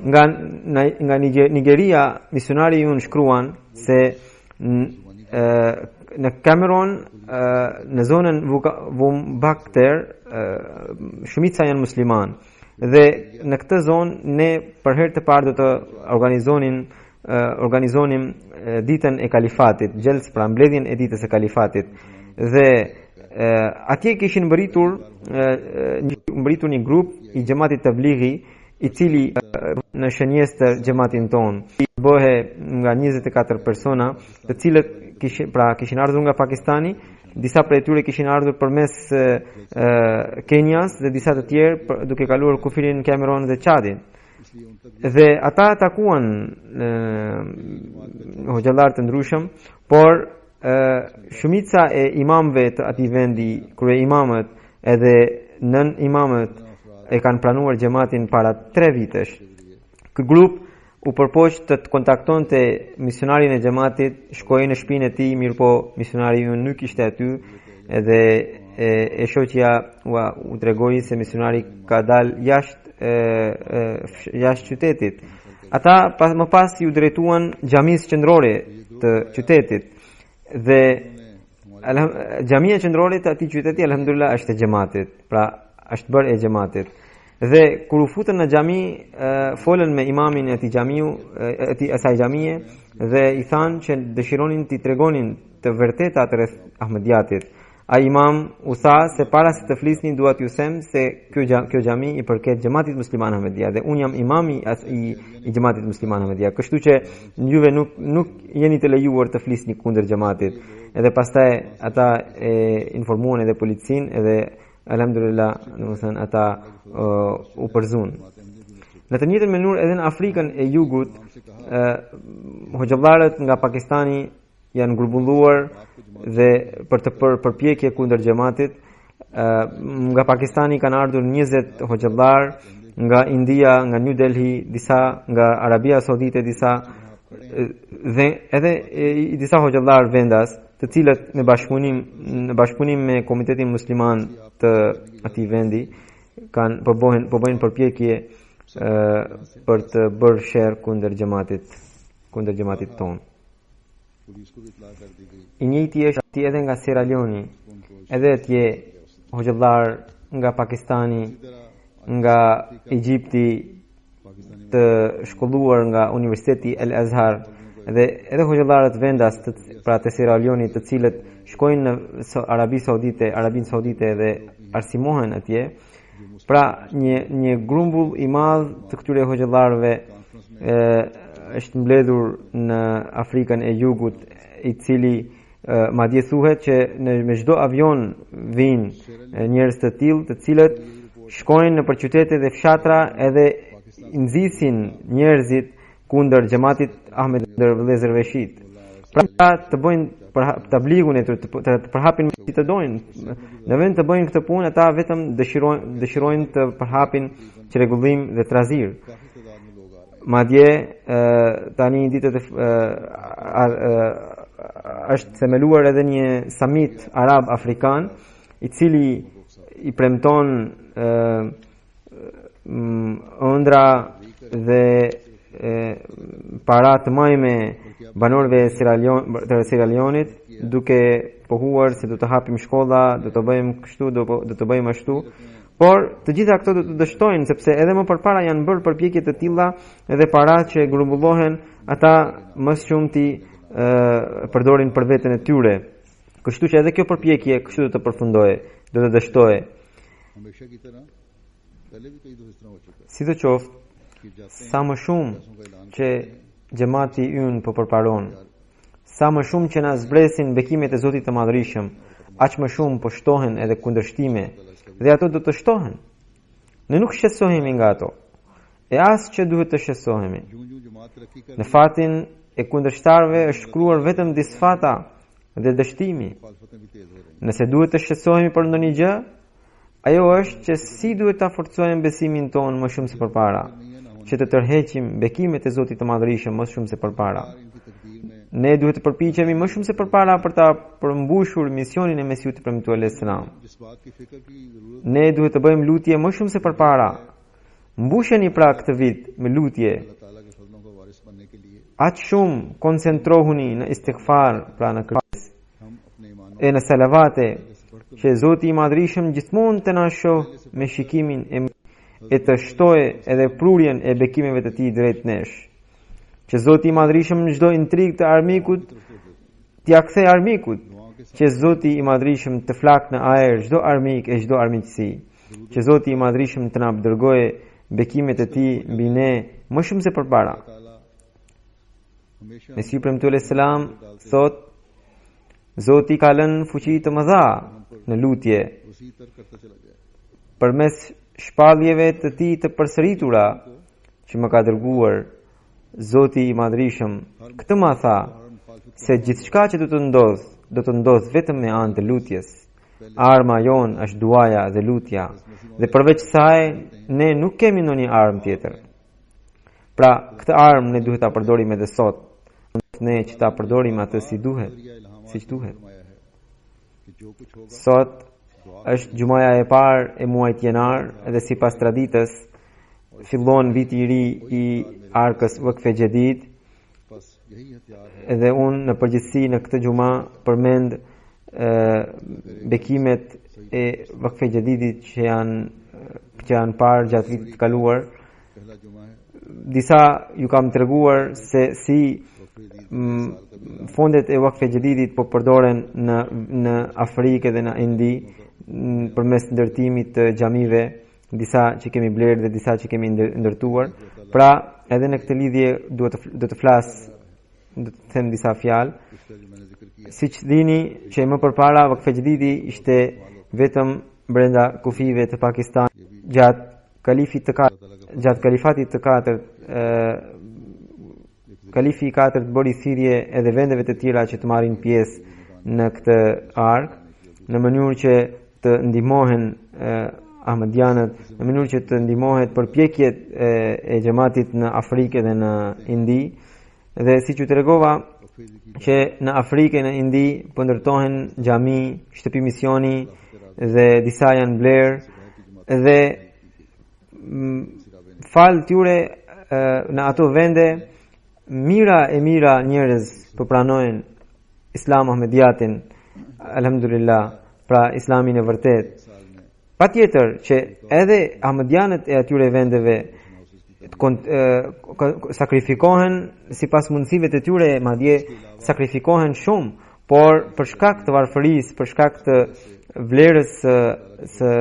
nga Nigeria misionari ju shkruan se në Cameron në zonën Vumbakter shumica janë musliman dhe në këtë zonë ne për herë të parë do të organizonim ditën e kalifatit, gjels pra mbledhjen e ditës së kalifatit dhe atje kishin mbërritur një grup i xhamatit tablighi i cili në shënjestër xhamatin ton bëhe nga 24 persona të cilët kishin ardhur nga Pakistani, disa prej tyre kishin ardhur përmes Kenias dhe disa të tjerë duke kaluar kufirin Cameron dhe Chadin. Dhe ata takuan hoxhallar të ndryshëm, por shumica e imamëve të atij vendi, krye imamët edhe nën imamët e kanë pranuar xhamatin para 3 vitesh. Ky grup u përpoq të kontaktonte misionarin e xhamatit, shkoi në shtëpinë e tij, mirëpo misionari ju nuk ishte aty, edhe e shoqja u tregoi se misionari ka dalë jashtë qytetit. Ata më pas ju drejtuan xhamisë qendrore të qytetit dhe xhamia qendrore të atij qyteti alhamdulillah është e xhamatit, pra është bërë e xhamatit. Dhe kur u futën në xhami, folën me imamin e atij xhamiu, asaj xhamie dhe i thanë që dëshironin t'i tregonin të vërtetat rreth Ahmediatit. Ai imam u tha se para se të flisni dua t'ju them se kjo xhami i përket xhamatit musliman Ahmedia dhe un jam imami i xhamatit musliman Ahmedia. Kështu që juve nuk jeni të lejuar të flisni kundër xhamatit. Edhe pastaj ata e informuan edhe policin edhe alhamdulillah, domethënë ata u përzun. Në të njëjtën mënyrë edhe në Afrikën e Jugut, hoxhallarët nga Pakistani janë grumbulluar dhe për të përpjekje kundër xhamatit. Nga Pakistani kanë ardhur 20 hoxhallar, nga India, nga New Delhi, disa nga Arabia Saudite, disa dhe edhe disa hoxhallar vendas, të cilët në bashkëpunim me Komitetin Musliman të atij vendi kanë po bëjnë përpjekje për të bërë sherr kundër xhamatit ton. I njëjti është edhe nga Sierra Leone, edhe atje hoxhallar nga Pakistani, nga Egjipti, të shkolluar nga Universiteti El Azhar dhe edhe hoxhallarët vendas pra të Sierra Leone, të cilët shkojnë në Arabinë Saudite dhe arsimohen atje. Pra një grumbull i madh të këtyre hoxhallarëve është mbledhur në Afrikën e Jugut, i cili madje thuhet që me çdo avion vijnë njerëz të tillë, të cilët shkojnë në qytete dhe fshatra edhe nxisin njerëzit kundër xhamatit Ahmed vëllezërve shit. Pra të bëjnë tabligun e të përhapin si të dojnë. Në vend të bëjnë këtë punë, ata vetëm dëshirojnë të përhapin çrregullim dhe trazir. Madje tani ditët është themeluar edhe një summit arab afrikan, i cili i premton ëndra dhe para të majme banorëve të Sierra Leone-it, duke pohuar se do të hapim shkolla, do të bëjmë kështu, do të bëjmë ashtu. Por të gjitha këto do të dështojnë, sepse edhe më përpara janë bërë përpjekje të tilla edhe para që grumbullohen, ata më shumti përdorin për veten e tyre. Kështu që edhe kjo përpjekje kështu do të përfundojë, do të dështojë. Sidoqoftë, sa më shumë që xhamati ynë po përparon, sa më shumë që na zbresin bekimet e Zotit të Madhërisëm, aq më shumë po shtohen edhe kundërshtime, dhe ato do të shtohen. Ne nuk shqetësohemi nga ato, e as që duhet të shqetësohemi. Në fatin e kundërshtarëve është shkruar vetëm disfata dhe dështimi. Nëse duhet të shqetësohemi për ndonjë gjë, ajo është që si duhet ta forcojmë besimin tonë më shumë se përpara, që të tërheqim bekimet e Zotit të Madhërisëm më shumë se përpara. Ne duhet të përpiqemi më shumë se përpara për ta përmbushur misionin e Mesiut të premtuar alayhis salam. Ne duhet të bëjmë lutje më shumë se përpara Mbusheni pra këtë vit me lutje. अल्लाह ताला के फजलों का वारिस बनने के लिए Aq shumë koncentrohuni në istighfar, pra në kërkesë हम अपने ईमान e në salavate, që Zoti i Madhrishëm gjithmonë të na shoh me shikimin e të shtojë edhe prurjen e bekimeve të tij drejt nesh. Që Zoti i Madhrishëm në çdo intrigë të armikut t'ia kthej armikut, që Zoti i Madhrishëm të flak në ajër çdo armik e çdo armiqësi, që Zoti i Madhrishëm të na dërgojë bekimet e tij mbi ne më shumë se përpara. ताला हमेशा Mesiu premtuar selam thot, Zoti ka lënë fuqi të mëdha në lutje उसी तरह करता चला जाए përmes shpalljeve të tij të përsëritura që më ka dërguar. Zoti i Madhrishëm këtë ma tha se gjithçka që do të ndodh vetëm me anë të lutjes. Arma jon është duaja dhe lutja, dhe përveç saj ne nuk kemi ndonjë armë tjetër. Pra, këtë armë ne duhet ta përdorim edhe sot. Ne që ta përdorim atë si duhet, siç duhet. फरमाया है कि जो कुछ होगा Sot është gjumaja e parë e muajit janar dhe sipas traditës fillon viti i ri i arkës Waqfe Jadid, बस यही हथियार है edhe unë në përgjithësi në këtë gjuma përmend bekimet e Waqfe Jadidit që janë parë gjatë vitit të kaluar. पहला जुमा है Disa ju kam treguar se si fondet e Waqfe Jadidit po përdoren në Afrikë dhe në Indi përmes ndërtimit të xhamive, disa që kemi blerë dhe disa që kemi ndërtuar. Pra, edhe në këtë lidhje do të flas, do të them disa fjalë. इसका जो मैंने जिक्र किया Siç dini që më përpara Waqfe Jadidi ishte vetëm brenda kufive të Pakistan gjatë kalifatit të katërt. Kalifi i katërt bëri thirrje edhe vendeve të tjera që të marrin pjesë në këtë ark, në mënyrë që të ndihmohen Ahmadianët, në mënyrë që të ndihmohet përpjekjet e xhamatit në Afrikë dhe në Indi. Dhe siç ju tregova që në Afrikë e në Indi po ndërtohen xhami, shtëpi misioni dhe disa janë blerë dhe fal tyre në ato vende mira njerëz po pranojnë Islam Ahmediatin, alhamdulillah, pra Islamin e vërtet. Patjetër që edhe Ahmedianët e atyre vendeve sakrifikohen sipas mundësive të tyre, madje sakrifikohen shumë, por për shkak të varfërisë, për shkak të vlerës së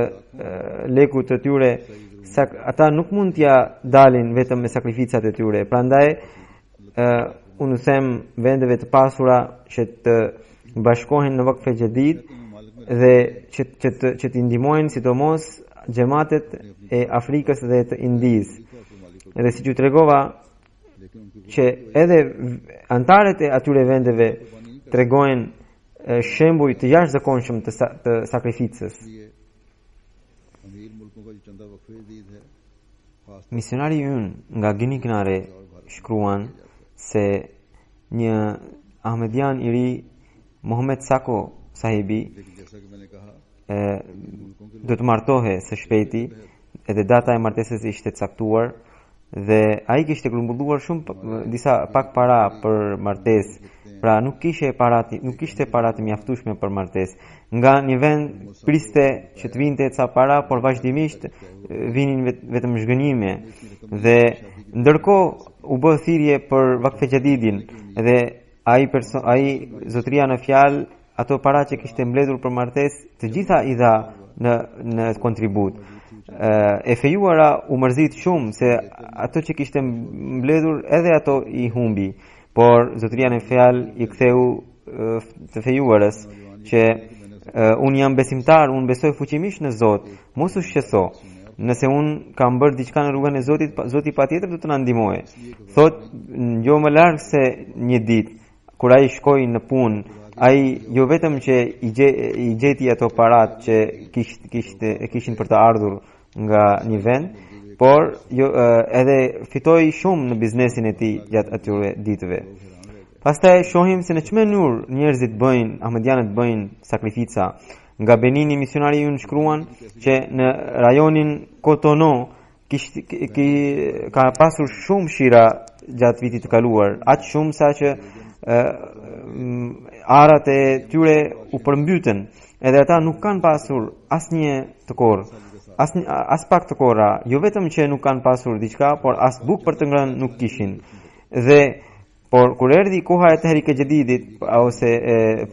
lekut të tyre, ata nuk mund t'ja dalin vetëm me sakrificat e tyre. Prandaj unë them vendeve të pasura që të bashkohen në Waqfe Jadid dhe që të ndihmojnë sidomos xhamatet e Afrikës dhe të Indis. Edhe si ju tregova që edhe antarët e atyre vendeve tregojnë shembuj të jashtëzakonshëm të sakrificës. अमीर मुल्कों का जो चंदा वक्फे जदीद है खास Misionari ynë nga Gini Knare shkruan se një Ahmedian i ri, Mohamed Sako sahibi, लेकिन जैसा कि मैंने कहा do të martohe së shpejti, edhe data e martesës ishte caktuar dhe ai kishte grumbulluar shumë disa pak para për martesë. Pra nuk kishte para të mjaftueshme për martesë. Nga një vend priste që të vinte ca para, por vazhdimisht vinin vetëm zhgënjime. Dhe ndërkohë u bë thirrje për Waqfe Jadidin dhe ai zotria në fjalë ato para që kishte mbledhur për martesë, të gjitha i dha në kontribut. E fejuara u mërzit shumë se ato që kishte mbledhur edhe ato i humbi, por zotria në fjalë i ktheu të fejuarës që unë jam besimtar, unë besoj fuqimisht në Zot, mos u shqetëso. Nëse unë kam bërë diçka në rrugën e Zotit, Zoti patjetër do të na ndihmojë. Thot, jo më larg se një ditë kur ai shkoi në punë, ai jo vetëm që i gjeti ato parat që kishin për të ardhur nga një vend, por edhe fitoi shumë në biznesin e tij gjatë atyre ditëve. Pastaj shohim se në çmë mënyrë njerëzit Ahmedianët bëjnë sakrifica. Nga Benini misionari ju shkruan që në rajonin Cotonou ka pasur shumë shira gjatë vitit të kaluar, aq shumë sa që arat e tyre u përmbytën, edhe ata nuk kanë pasur asnjë të korr, as pak të korra, jo vetëm që nuk kanë pasur diçka, por as bukë për të ngrënë nuk kishin. Dhe por kur erdhi koha e Tehrik e Jedidit ose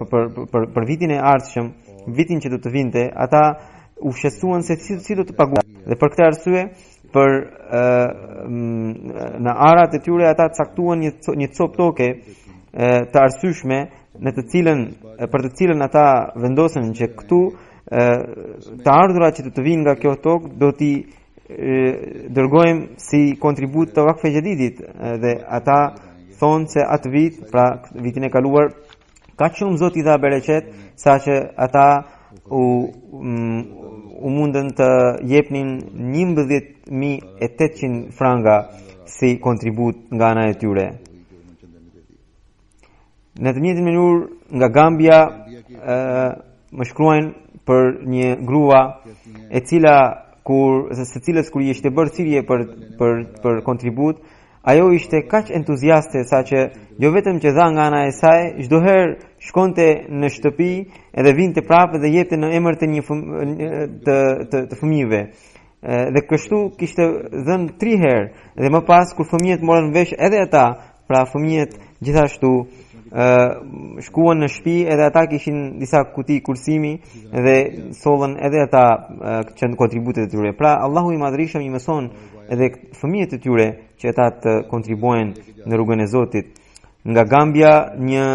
për vitin e ardhshëm, vitin që do të vinte, ata u shqetësuan se si do të paguajnë. Dhe për këtë arsye, në arat e tyre ata caktuan një copë toke të arsyeshme për të cilën ata vendosën që këtu të ardhurat që do të vinë nga kjo tokë do t'i dërgojmë si kontribut të Vakf e Jedidit, dhe ata thonë se atë vit, pra vitin e kaluar, ka shumë Zoti dha bereqet, sa që ata u mundën të jepnin 11.800 franga si kontribut nga ana e tyre. Në të njëjtën mënyrë nga Gambia më shkruajnë për një grua e cila së cilës kur i ishte bërë thirrje për kontribut, ajo ishte kaq entuziaste sa që jo vetëm që dha nga ana e saj, çdo herë shkonte në shtëpi edhe vinte prapë dhe jepte në emër të të fëmijëve. Dhe kështu kishte dhënë 3 herë, dhe më pas kur fëmijët morën vesh edhe ata, pra fëmijët gjithashtu shkuan në shtëpi, edhe ata kishin disa kuti kursimi dhe sollën edhe ata kontributet e tyre. Pra Allahu i Madhrishëm i mëson edhe fëmijët e tyre që ata të kontribuojnë në rrugën e Zotit. Nga Gambia një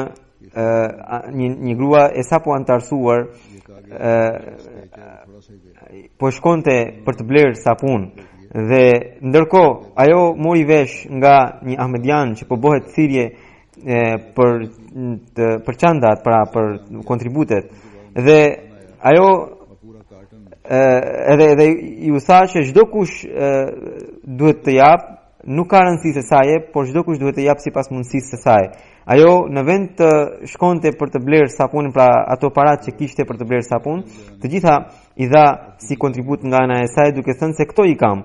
grua e sapo antarësuar po shkonte për të blerë sapun, dhe ndërkohë ajo mori vesh nga një ahmedian që po bëhet thirrje për çandat, pra për kontributet, dhe ajo edhe ju tha që çdo kush duhet të jap, nuk ka rëndësi se sa jep, por çdo kush duhet të jap sipas mundësisë së saj. Ajo në vend të shkonte për të blerë sapunin, pra ato parat që kishte për të blerë sapun, të gjitha i dha si kontribut nga ana e saj, duke thënë se këto i kam.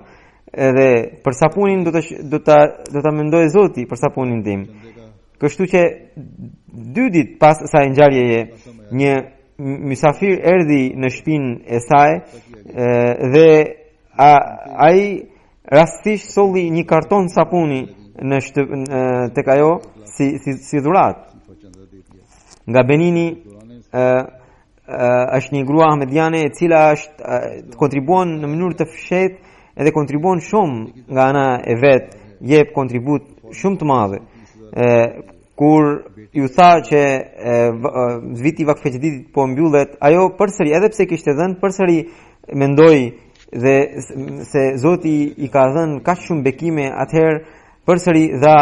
Edhe për sapunin do ta mendoj Zoti për sapunin tim. Kështu që 2 ditë pas asaj ngjarjeje, një mysafir erdhi në shtëpinë e saj dhe ai rastisht solli një karton sapuni tek ajo si dhuratë. Nga Benini është një grua ahmediane e cila kontribuon në mënyrë të fshehtë edhe kontribuon shumë nga ana e vet, jep kontribut shumë të madh. Kur ju tha që viti Vakf e Jedidit po mbyllet, ajo përsëri, edhe pse kishte dhënë, përsëri mendoi dhe se Zoti i ka dhënë kaq shumë bekime, atëherë përsëri dha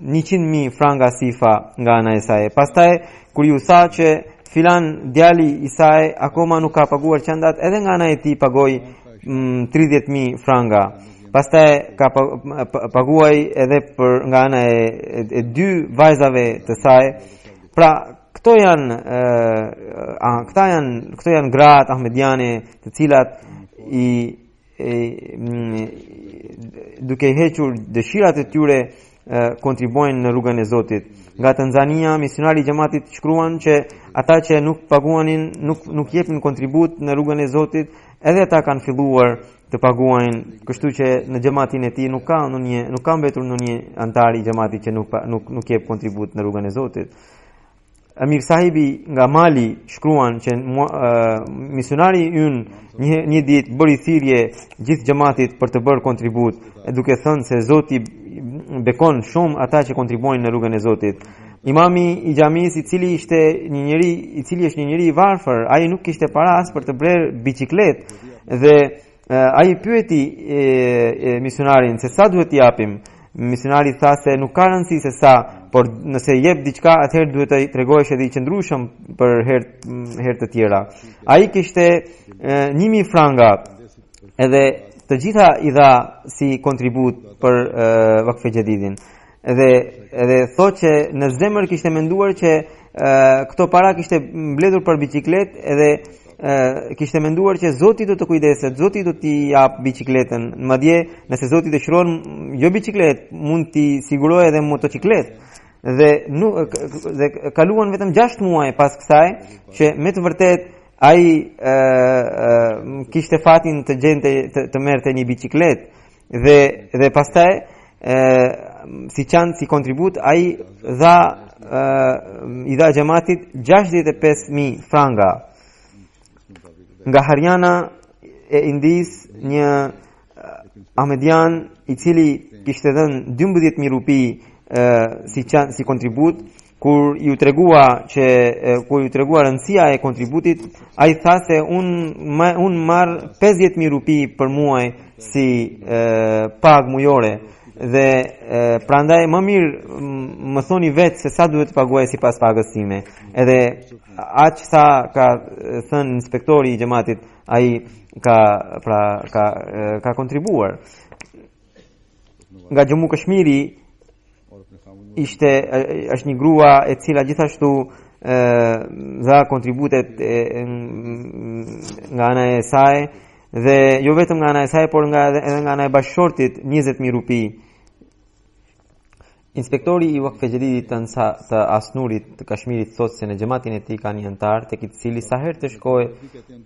100.000 franga sifa nga ana e saj. Pastaj kur ju tha që filan djali i saj akoma nuk ka paguar çandat, edhe nga ana e tij pagoi 30.000 franga. Pastaj ka paguaj edhe për nga ana e 2 vajzave të saj. Pra këto janë gratë ahmediane të cilat duke hequr dëshirat e tyre kontribuojnë në rrugën e Zotit. Nga Tanzania, misionari i xhamatit shkruan që ata që nuk paguanin, nuk jepnin kontribut në rrugën e Zotit, edhe ata kanë filluar të paguajnë, kështu që në xhamatin e tij nuk ka mbetur ndonjë antar i xhamatit që nuk jep kontribut në rrugën e Zotit. Amir sahibi nga Mali shkruan që misionari ynë një ditë bëri thirrje gjithë xhamatit për të bërë kontribut, duke thënë se Zoti bekon shumë ata që kontribuojnë në rrugën e Zotit. Imami i xhamis, i cili është një njeri i varfër, ai nuk kishte para as për të blerë biçikletë, dhe ai pyeti misionarin se sa duhet t'i japim. Misionari tha se nuk ka rëndësi se sa, por nëse jep diçka, atëherë duhet të tregohesh edhe i qëndrueshëm për herë të tjera. Ai kishte 1.000 franga, edhe të gjitha i dha si kontribut për Vakf e Jedidin. Edhe thotë që në zemër kishte menduar që këto para kishte mbledhur për biçikletë, edhe kishte menduar që Zoti do të kujdeset, Zoti do t'i jap biçikletën. Madje nëse Zoti dëshiron jo biçikletë, mund t'i sigurojë edhe motocikletë. Dhe kaluan vetëm 6 muaj pas kësaj që me të vërtet ai kishte fatin të gjente të merrte një biçikletë dhe pastaj si kontribut ai i dha xhamatit 65.000 franga. Nga Haryana e Indis një Ahmedian i cili kishte dhënë 12.000 rupi si kontribut, kur ju tregua rëndësia e kontributit, ai tha se un marr 50.000 rupi për muaj si pagë mujore dhe prandaj më mirë më thoni vetë se sa duhet të paguaj sipas pagës time. Edhe aq sa ka thënë inspektori i xhamatit, ai ka kontribuar. Nga Jammu Kashmiri është një grua e cila gjithashtu dha kontributet nga ana e saj dhe jo vetëm nga ana e saj, por edhe nga ana e bashkëshortit 20.000 rupi. Inspektori i Waqf Jadidit të Asnurit të Kashmirit thotë se në xhamatin e tij ka një antar tek i cili sa herë të shkojë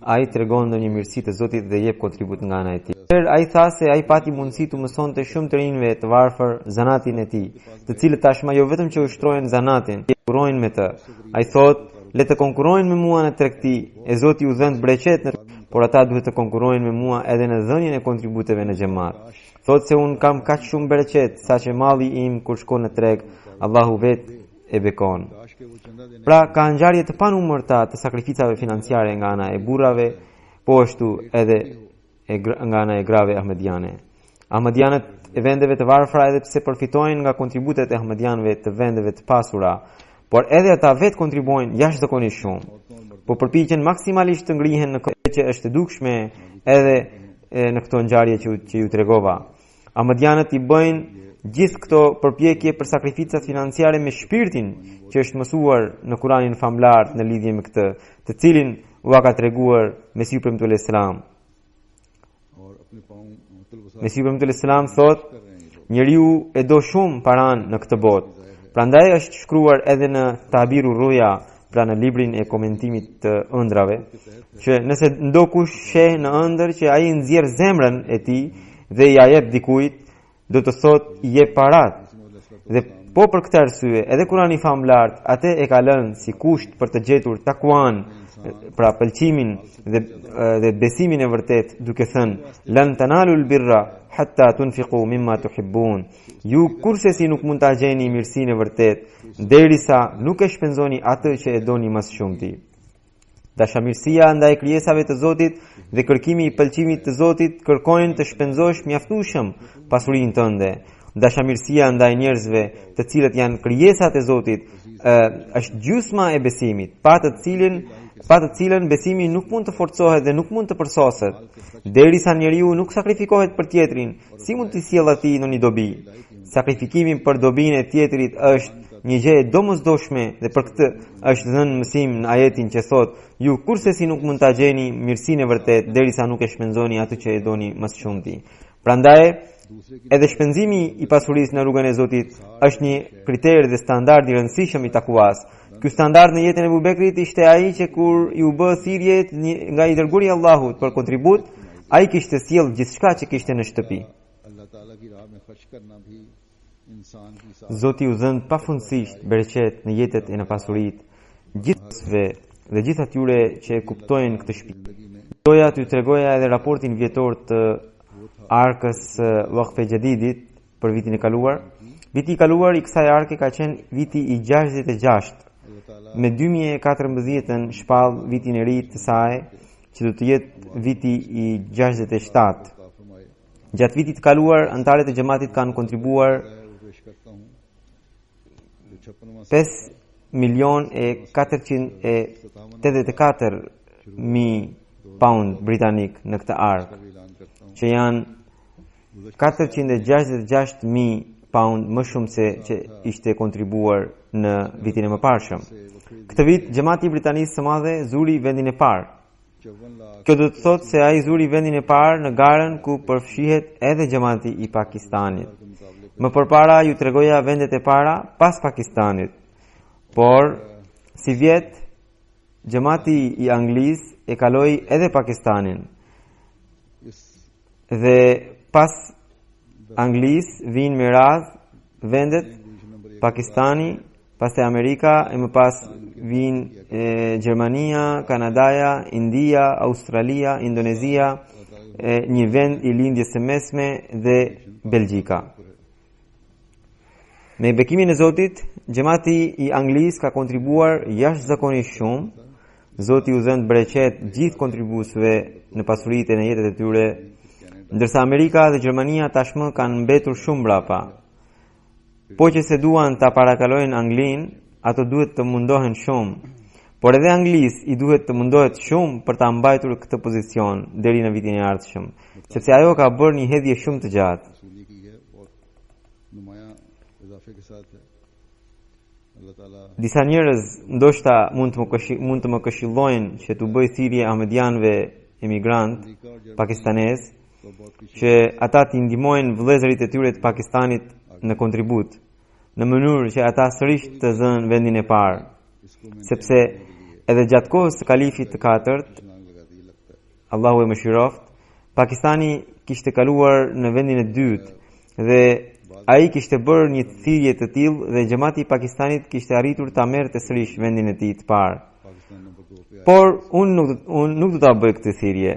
ai tregon ndonjë mirësi të Zotit dhe jep kontribut nga ana e tij. Ai tha se ai pati mundësi të mësonte shumë të rinjve të varfër zanatin e tij, të cilët tashmë jo vetëm që ushtrojnë zanatin, konkurrojnë me të. Ai thotë, le të konkurrojnë me mua në tregti, e Zoti u dhënë breqet, por ata duhet të konkurrojnë me mua edhe në dhënien e kontributeve në xhamat. Thotë se unë kam kaq shumë bereqet sa që malli im kur shkon në treg, Allahu vetë e bekon. Pra ka ngjarje të panumërta të sakrificave financiare nga ana e burrave, po ashtu edhe nga ana e grave ahmediane. Ahmedianët e vendeve të varfra edhe pse përfitojnë nga kontributet e ahmedianëve të vendeve të pasura, por edhe ata vetë kontribuojnë jashtëzakonisht shumë. Po përpiqen maksimalisht të ngrihen në këtë që është e dukshme edhe në këto ngjarje që ju tregova. Ahmedianët i bëjnë gjithë këto përpjekje për sakrificat financiare me shpirtin që është mësuar në Kuranin famlar në lidhje me këtë, të cilin u ka treguar Mesihu premtuar selam. Mesihu premtuar selam thotë, njeriu e do shumë paran në këtë botë. Prandaj është shkruar edhe në Tabiru Ruya, pra në librin e komentimit të ëndrave, që nëse ndokush sheh në ëndër që ai nxjerr zemrën e tij dhe ja jep dikujt, do të thotë i jep parat. Dhe po për këtë arsye, edhe Kurani famlar atë e ka lënë si kusht për të gjetur takuan, pra pëlqimin dhe besimin e vërtet, duke thënë: "Lan tanalul birra hatta tunfiqu mimma tuhibbun." Ju kursesi nuk mund ta gjeni mirësinë e vërtet derisa nuk e shpenzoni atë që e doni më së shumti. Dashamirësia ndaj krijesave të Zotit dhe kërkimi i pëlqimit të Zotit kërkojnë të shpenzosh mjaftueshëm pasurinë tënde. Dashamirësia ndaj njerëzve, të cilët janë krijesat e Zotit, është gjysma e besimit, pa të cilën besimi nuk mund të forcohet dhe nuk mund të përsoset. Derisa njeriu nuk sakrifikohet për tjetrin, si mund të sjellë atij në një dobi? Sakrifikimi për dobinë e tjetrit është një gjë e domosdoshme dhe për këtë është dhënë mësim në ajetin që thotë: "Ju kursesi nuk mund ta gjeni mirësinë e vërtet derisa nuk e shpenzoni atë që e doni më së shumti." Prandaj, edhe shpenzimi i pasurisë në rrugën e Zotit është një kriter dhe standard i rëndësishëm i takuas. Ky standard në jetën e Abu Bekrit ishte ai që kur i u bë thirrje nga i dërguari i Allahut për kontribut, ai kishte sjell gjithçka që kishte në shtëpi. Zoti u dhënë pafundësisht bereqet në jetët e në pasurit gjithësve dhe gjithë atyre që e kuptojnë këtë shpirt. Doja t'ju tregoja edhe raportin vjetor të arkës Waqf Jadidit për vitin e kaluar. Viti i kaluar i kësaj arke ka qenë viti i 66. Me 2014 shpall vitin e ri të saj, që do të jetë viti i 67. Gjatë vitit të kaluar, antarët e xhamatit kanë kontribuar 5.484.000 pound britanik në këtë arkë, që janë 466.000 pound më shumë se që ishte kontribuar në vitin e mëparshëm. Këtë vit xhamati i Britanisë së Madhe zuri vendin e parë. Kjo do të thotë se ai zuri vendin e parë në garën ku përfshihet edhe xhamati i Pakistanit. Më përpara ju tregoja vendet e para pas Pakistanit. Por si vjet xhamati i Anglisë e kaloi edhe Pakistanin. Dhe pas Anglisë vinë me radhë vendet Pakistani, pastaj Amerika e më pas vinë Gjermania, Kanadaja, India, Australia, Indonezia, një vend i lindjes së mesme dhe Belgjika. Me bekimin e Zotit, xhamati i Anglisë ka kontribuar jashtëzakonisht shumë. Zoti u dhënë bereqet gjithë kontribuesve në pasuritë e në jetët e tyre, ndërsa Amerika dhe Gjermania tashmë kanë mbetur shumë mbrapa. Po që se duan ta parakalojnë Anglinë, ato duhet të mundohen shumë, por edhe Anglisë i duhet të mundohet shumë për ta mbajtur këtë pozicion deri në vitin e ardhshëm, sepse ajo ka bërë një hedhje shumë të gjatë. Disa njerëz ndoshta mund të më këshillojnë që t'u bëj thirrje ahmedianëve emigrant pakistanez që ata t'i ndihmojnë vëllezërit e tyre të Pakistanit në kontribut, në mënyrë që ata sërish të zënë vendin e parë, sepse edhe gjatë kohës të kalifit të katërt, Allahu e mëshiroft, Pakistani kishte kaluar në vendin e dytë dhe ai kishte bërë një thirrje të tillë dhe xhamati i Pakistanit kishte arritur ta merrte sërish vendin e tij të parë. Por unë nuk do ta bëj këtë thirrje.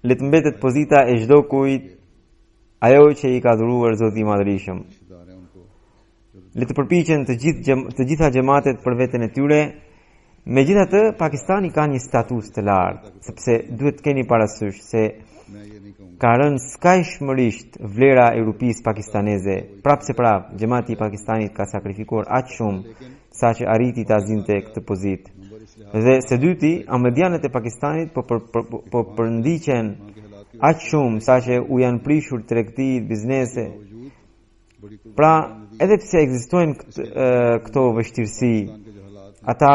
Le të mbetet pozita e çdo kujt ajo që i ka dhuruar Zoti i Madhërisëm. Le të përpiqen të gjitha xhamatet për veten e tyre. Megjithatë, Pakistani ka një status të lartë, sepse duhet të keni parasysh se ka rënë skajshmërisht vlera e rupisë pakistaneze. Prapse xhamati i Pakistanit ka sakrifikuar aq shumë saqë arriti ta zinte këtë pozitë. Dhe së dyti, ahmedianët e Pakistanit po përndiqen aq shumë saqë u janë prishur tregti, biznese. Pra, edhe pse ekzistojnë këto vështirësi, ata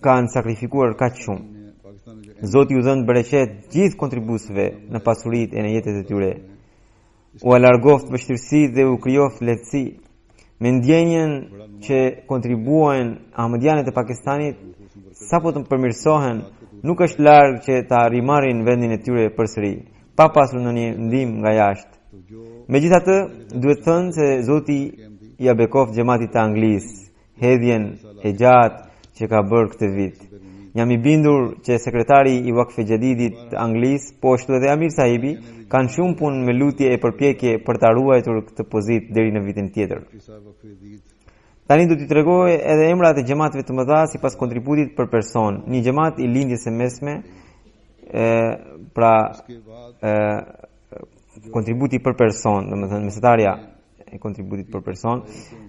kanë sakrifikuar kaq shumë. Zoti u dhënë bereqet gjithë kontribuesve në pasuritë e në jetët e tyre. U alargoft vështirësitë dhe u krijoft lehtësi. Me ndjenjen që kontribuojnë ahmedianët e Pakistanit, sapo të përmirësohen, nuk është larg që ta rimarrin vendin e tyre përsëri, pa pasur ndonjë ndihmë nga jashtë. Megjithatë, duhet thënë se Zoti ja bekoft xhamatit të Anglisë hedhjen e gjatë që ka bërë këtë vit. Jam i bindur që sekretari i Waqf-e Jadidit të Anglisë, po ashtu edhe Amir Sahibi, kanë shumë punë me lutje e përpjekje për ta ruajtur këtë pozitë deri në vitin tjetër. Tani do t'i tregoj edhe emrat e xhamateve të mëdha sipas kontributit për person. Një xhamat i lindjes së mesme, kontributi për person, domethënë mesatarja e kontributit për person.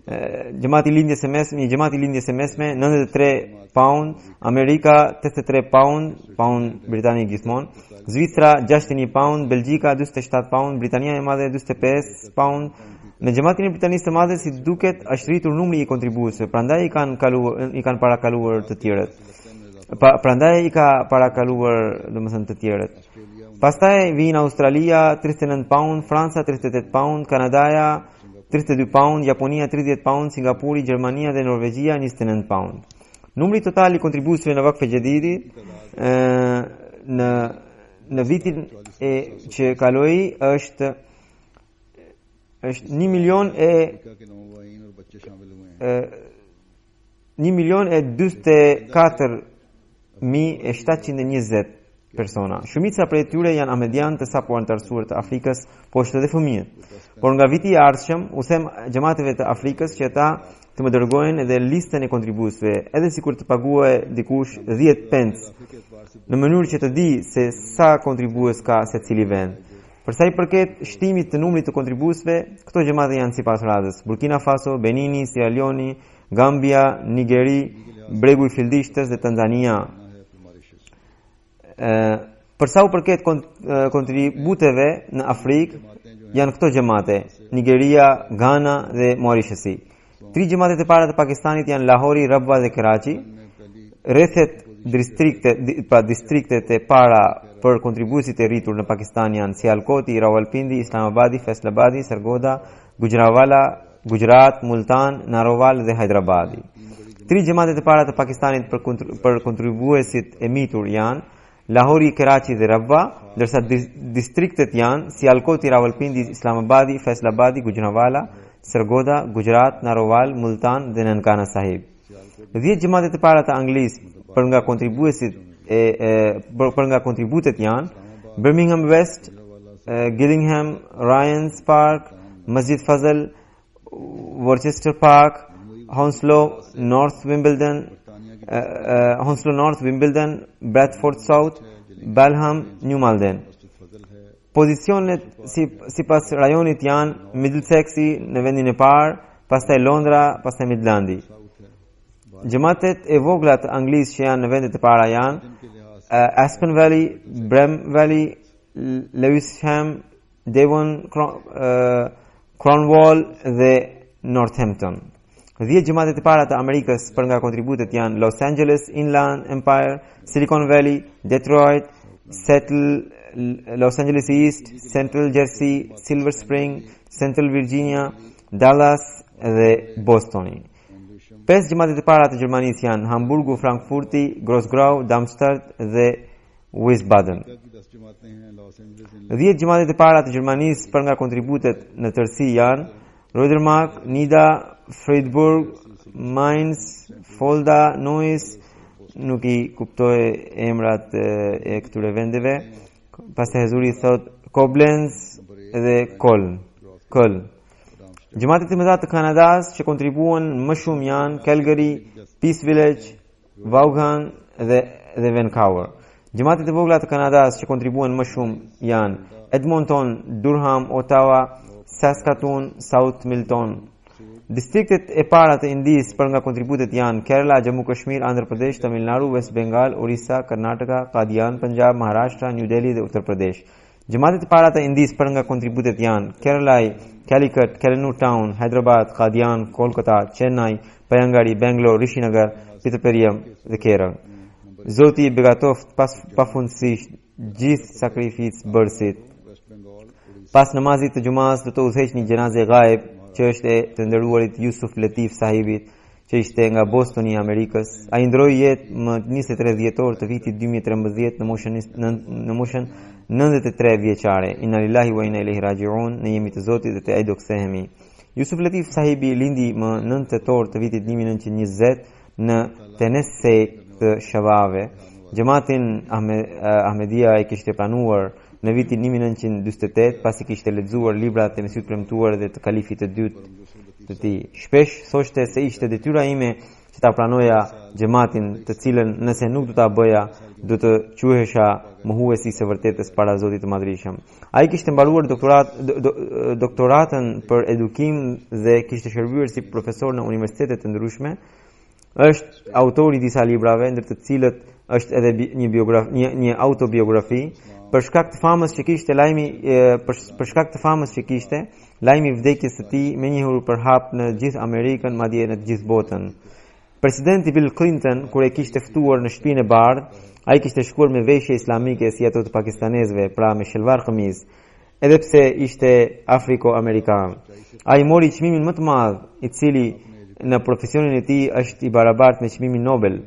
Xhamati i lindjes së mesme, një xhamat i lindjes së mesme 93 pound, Amerika 83 pound Britania gjithmonë, Zvicra 61 pound, Belgjika 47 pound, Britania e Madhe 45 pound. Në xhamatin e Britanisë së Madhe, si duket, është rritur numri i kontribuesve, prandaj i kanë parakaluar të tjerët. Domethënë të tjerët. Pastaj vijnë Australia 39 pound, Franca 38 pound, Kanadaja 32 pound, Japonia 30 pound, Singapuri, Gjermania dhe Norvegjia 29 pound. Numri total i kontribuesve në Waqf-e Jadidit në vitin që kaloi është 1.024.720 persona. Shumica prej tyre janë ahmedianë të sapo antarësuar të Afrikës, po ashtu edhe fëmijët. Por nga viti i ardhshëm u them xhamateve të Afrikës që ata të më dërgojnë edhe listën e kontribuesve, edhe sikur të paguajë dikush 10 pence, në mënyrë që të di se sa kontribues ka secili vend. Për sa i përket shtimit të numrit të kontribuesve, këto xhamate janë sipas radhës: Burkina Faso, Benini, Sierra Leone, Gambia, Nigeri, Bregu i Fildishtës dhe Tanzania. Për sa u përket kontributeve në Afrikë, janë këto xhamate: Nigeria, Ghana dhe Mauritiusi. 3 xhamatet e para të Pakistanit janë Lahori, Rabwa dhe Karachi. Rrethet distriktet e para për kontribuesit e rritur në Pakistan janë Sialkoti, Rawalpindi, Islamabadi, Faisalabadi, Sargoda, Gujranwala, Gujarat, Multan, Narowal dhe Hyderabadi. 3 gjematet e para të Pakistanit për kontribuesit e mitur janë Lahori, Karachi dhe Rabwa, ndërsa distriktet janë Sialkoti, Rawalpindi, Islamabadi, Faisalabadi, Gujranwala, Sargoda, Gujarat, Narowal, Multan dhe Nankana Sahib. 10 gjematet e para të Anglisë për nga kontributet janë Birmingham West, Gillingham, Ryans Park, Masjid Fazal, Worcester Park, Hounslow North, Wimbledon, Bradford South, Balham, New Malden. Pozicionet sipas rajonit janë Middlesex në vendin e parë, pastaj Londra, pastaj Midlandi. Gjematet e vogla të Anglisë që janë në vendet e para janë Aspen Valley, Bram Valley, Lewisham, Devon, Cornwall dhe Northampton. 10 gjematet e para të Amerikës për nga kontributet janë Los Angeles, Inland Empire, Silicon Valley, Detroit, Seattle, Los Angeles East, Central Jersey, Silver Spring, Central Virginia, Dallas dhe Bostoni. 5 gjematet e para të Gjermanisë janë Hamburgu, Frankfurti, Grossgrau, Darmstadt dhe Wiesbaden. 10 gjematet e para të Gjermanisë për nga kontributet në tërësi janë Reudermark, Nida, Friedburg, Mainz, Fulda, Neuss, nuk I kuptoj emrat e këtyre vendeve. Pastaj Hezuri thot Koblenz dhe Köln. Gjematet e mëdha të Kanadas që kontribuan më shumë janë Calgary, Peace Village, Vaughan dhe Vancouver. Gjematet e vogla të Kanadas që kontribuan më shumë janë Edmonton, Durham, Ottawa, Saskatoon, South Milton. Distriktet e para të Indisë për nga kontributet janë Kerala, Jammu Kashmir, Andhra Pradesh, Tamil Nadu, West Bengal, Orissa, Karnataka, Qadian, Punjab, Maharashtra, New Delhi dhe Uttar Pradesh. Gjematet e para të Indisë për nga kontributet janë Kerala, Calicut, Kannur Town, Hyderabad, Qadian, Kolkata, Chennai, Payangari, Bangalore, Rishinagar, Pitapariam dhe Kerala. Zoti I begatoft pafundësisht gjithë sakrificë bërësit. Pas namazit të gjumas do të udhëheq një gjenaze ghaib që është e të nderuarit Yusuf Latif sahibit, që ishte nga Bostoni I Amerikës. Ai ndroi jetë më 23 dhjetor të vitit 2013 në moshën 93 vjeçare. Inna lillahi wa inna ilaihi raji'un, ne jemi të Zotit dhe te ai do kthehemi. Yusuf Latif sahibi lindi më 9 tetor të vitit 1920 në Tennessee të Shabave. Gjematin Ahmedia I kishte planuar në vitin 1948 pasi kishte lexuar librat e Mesihut premtuar dhe të kalifit të dytë të tij. Shpesh thoshte se ishte detyra ime që ta pranoja gjematin, të cilën nëse nuk do ta bëja, do të quhesha mohuesi së vërtetës para Zotit të Madhërisëm. Ai kishte mbaruar doktoratën për edukim dhe kishte shërbyer si profesor në universitete të ndryshme. Është autori disa librave, ndër të cilët është edhe një autobiografi. Për shkak të famës që kishte, lajmi I vdekjes së tij menjëherë u përhap në gjithë Amerikën, madje në të gjithë botën. Presidenti Bill Clinton, kur e kishte ftuar në shtëpinë e bardhë, ai kishte shkuar me veshje islamike si ato të pakistanezëve, pra me shelvar këmiz, edhe pse ishte afriko-amerikan. Ai mori çmimin më të madh, I cili në profesionin e tij është I barabartë me çmimin Nobel.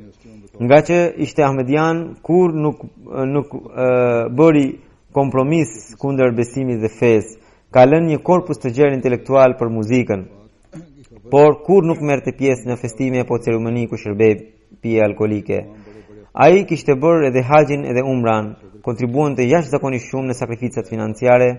Nga që ishte Ahmedian, kur nuk bëri kompromis kundër besimit dhe fesë, ka lënë një korpus të gjerë intelektual për muzikën, por kur nuk merrte pjesë në festime apo ceremoni ku shërbej pije alkolike. Ai kishte bërë edhe haxhin edhe umran, kontribuonte jashtëzakonisht shumë në sakrificat financiare.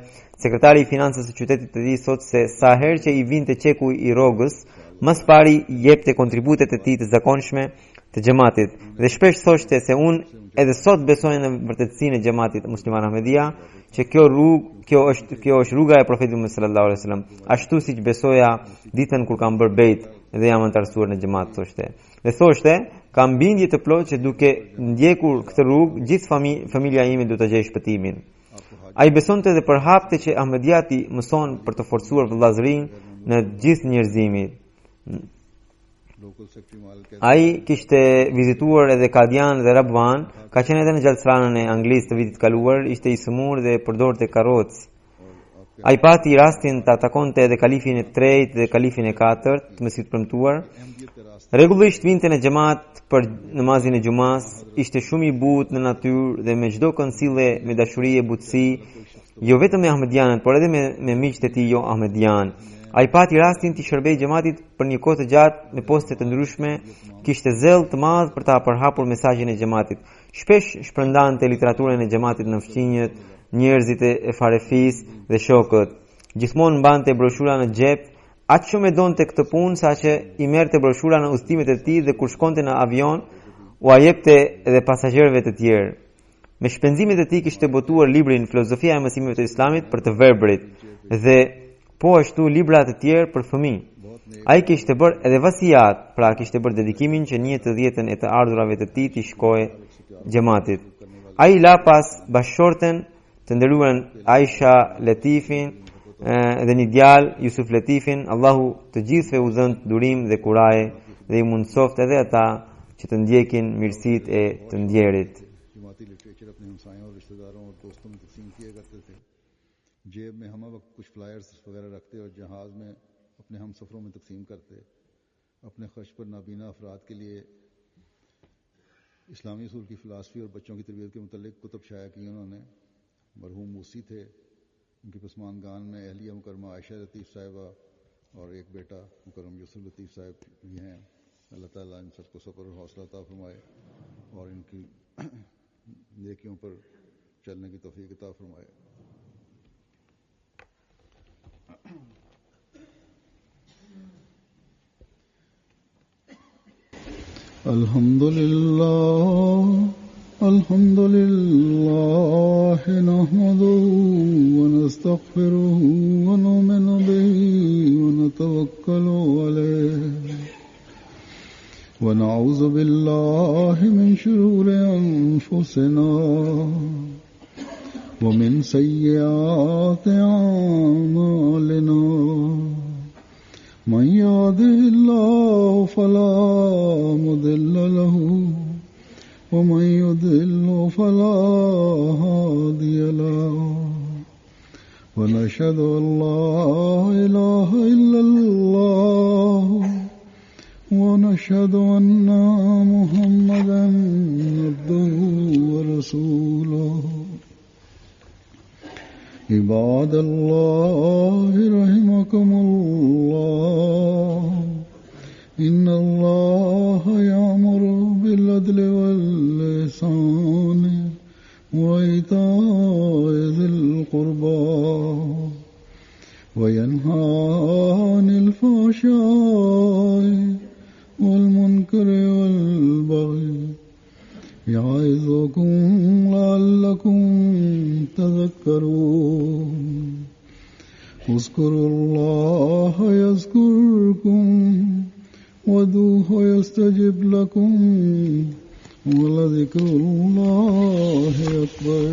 Sekretari I financës së qytetit të tij thotë se sa herë që I vinte çeku I rrogës, më së pari jepte kontributet e tij të zakonshme të xhamatit dhe shpesh thoshte se unë edhe sot besoj në vërtetësinë e xhamatit musliman Ahmedia, që kjo është rruga e profetit Muhammed sallallahu alaihi wasallam, ashtu siç besoja ditën kur kam bërë bejt dhe jam antarësuar në xhamat, thoshte. Dhe thoshte, kam bindje të plotë që duke ndjekur këtë rrugë, gjithë familja ime do të gjejë shpëtimin. Ai besonte dhe përhapte që Ahmediati mëson për të forcuar vëllazërinë në gjithë njerëzimin. local secretary Mal Ai kishte vizituar edhe Kadian dhe Rabwan, ka qenë edhe në gjallësranën e Anglisë të vitit kaluar, ishte i sëmur dhe përdorte karrocë. Ai pati rastin ta takonte edhe kalifin e tretë dhe kalifin e katërt, të mësit premtuar. Rregullisht vinte në xhamat për namazin e xumas, ishte shumë i butë në natyrë dhe me çdo kënd sille me dashuri e butësi, jo vetëm me Ahmedianët, por edhe me miqtë e tij jo Ahmedian. Ai pati rastin të shërbejë xhamatit për një kohë të gjatë me poste të ndryshme, kishte zell të madh për ta përhapur mesazhin e xhamatit. Shpesh shpërndante literaturën e xhamatit në fqinjet, njerëzit e farefis dhe shokët. Gjithmonë mbante broshura në xhep, aq shumë e donte këtë punë saqë i merrte broshura në udhëtimet e tij dhe kur shkonte në avion u ajepte edhe pasagjerëve të tjerë. Me shpenzimet e tij kishte botuar librin Filozofia e mësimeve të Islamit për të verbrit dhe po ashtu libra të tjerë për fëmijë. Ai kishte bërë edhe vasijat, pra kishte bërë dedikimin që 1/10 e të ardhurave të tij t'i shkojë xhamatit. Ai la pas bashkëshorten të nderuaren Aisha Latifin dhe një djalë Yusuf Latifin. Allahu të gjithëve u dhënë durim dhe kuraje dhe i mundsoft edhe ata që të ndjekin mirësitë e të ndjerit. जमाती लिटरेचर अपने हमसायों और रिश्तेदारों और दोस्तों में तकसीम किया करते थे। जेब में हम वक्त कुछ फ्लायर्स वगैरह रखते और जहाज में अपने हम सफ़रों में तकसीम करते। अपने खर्च पर नाबीना अफराद के लिए इस्लामी उसूल की फ़िलासफ़ी और बच्चों की तरबियत के मुतल्लिक़ कुतुब शाया की उन्होंने। मरहूम मूसी थे, उनके पसमानगान में अहलिया मुकरमा आयशा लतीफ़ साहिबा और एक बेटा मुकरम यूसुफ लतीफ़ साहिब भी हैं। अल्लाह ताला इन सबको सब्र और हौसला अता फरमाए और इनकी नेकियों पर चलने की तौफीक अता फरमाए। अल्हम्दुलिल्लाह नहमदुहु व नस्तगफिरुहु व नु'मिनु बिही व नतवक्कलु अलैहि व नऊज़ु बिल्लाहि मिन शुरूरि अनफुसिना व मिन सय्यिआति अअमालिना मन यहदिहिल्लाहु फला मुदिल्ल लहु व मन युद्लिल्हु फला हादिय लहु व नशहदु अल्ला इलाहा इल्लल्लाह व नशहदु अन्ना मुहम्मदन अब्दुहु व रसूलुहु। इबादल्लाह रहिमकुमुल्लाह इन्नल्लाह यामुरु बिल-अद्लि वल-इहसानि व ईताइ ज़िल-क़ुर्बा व यन्हा अनिल फ़हशाइ वल-मुनकरि वल-बग़य य'iज़ुकुम लअल्लकुम तज़क्करून। उज़्कुरुल्लाह यज़्कुरुकुम वदूहु यस्तजिब लकुम व लज़िक्रुल्लाहि अकबर।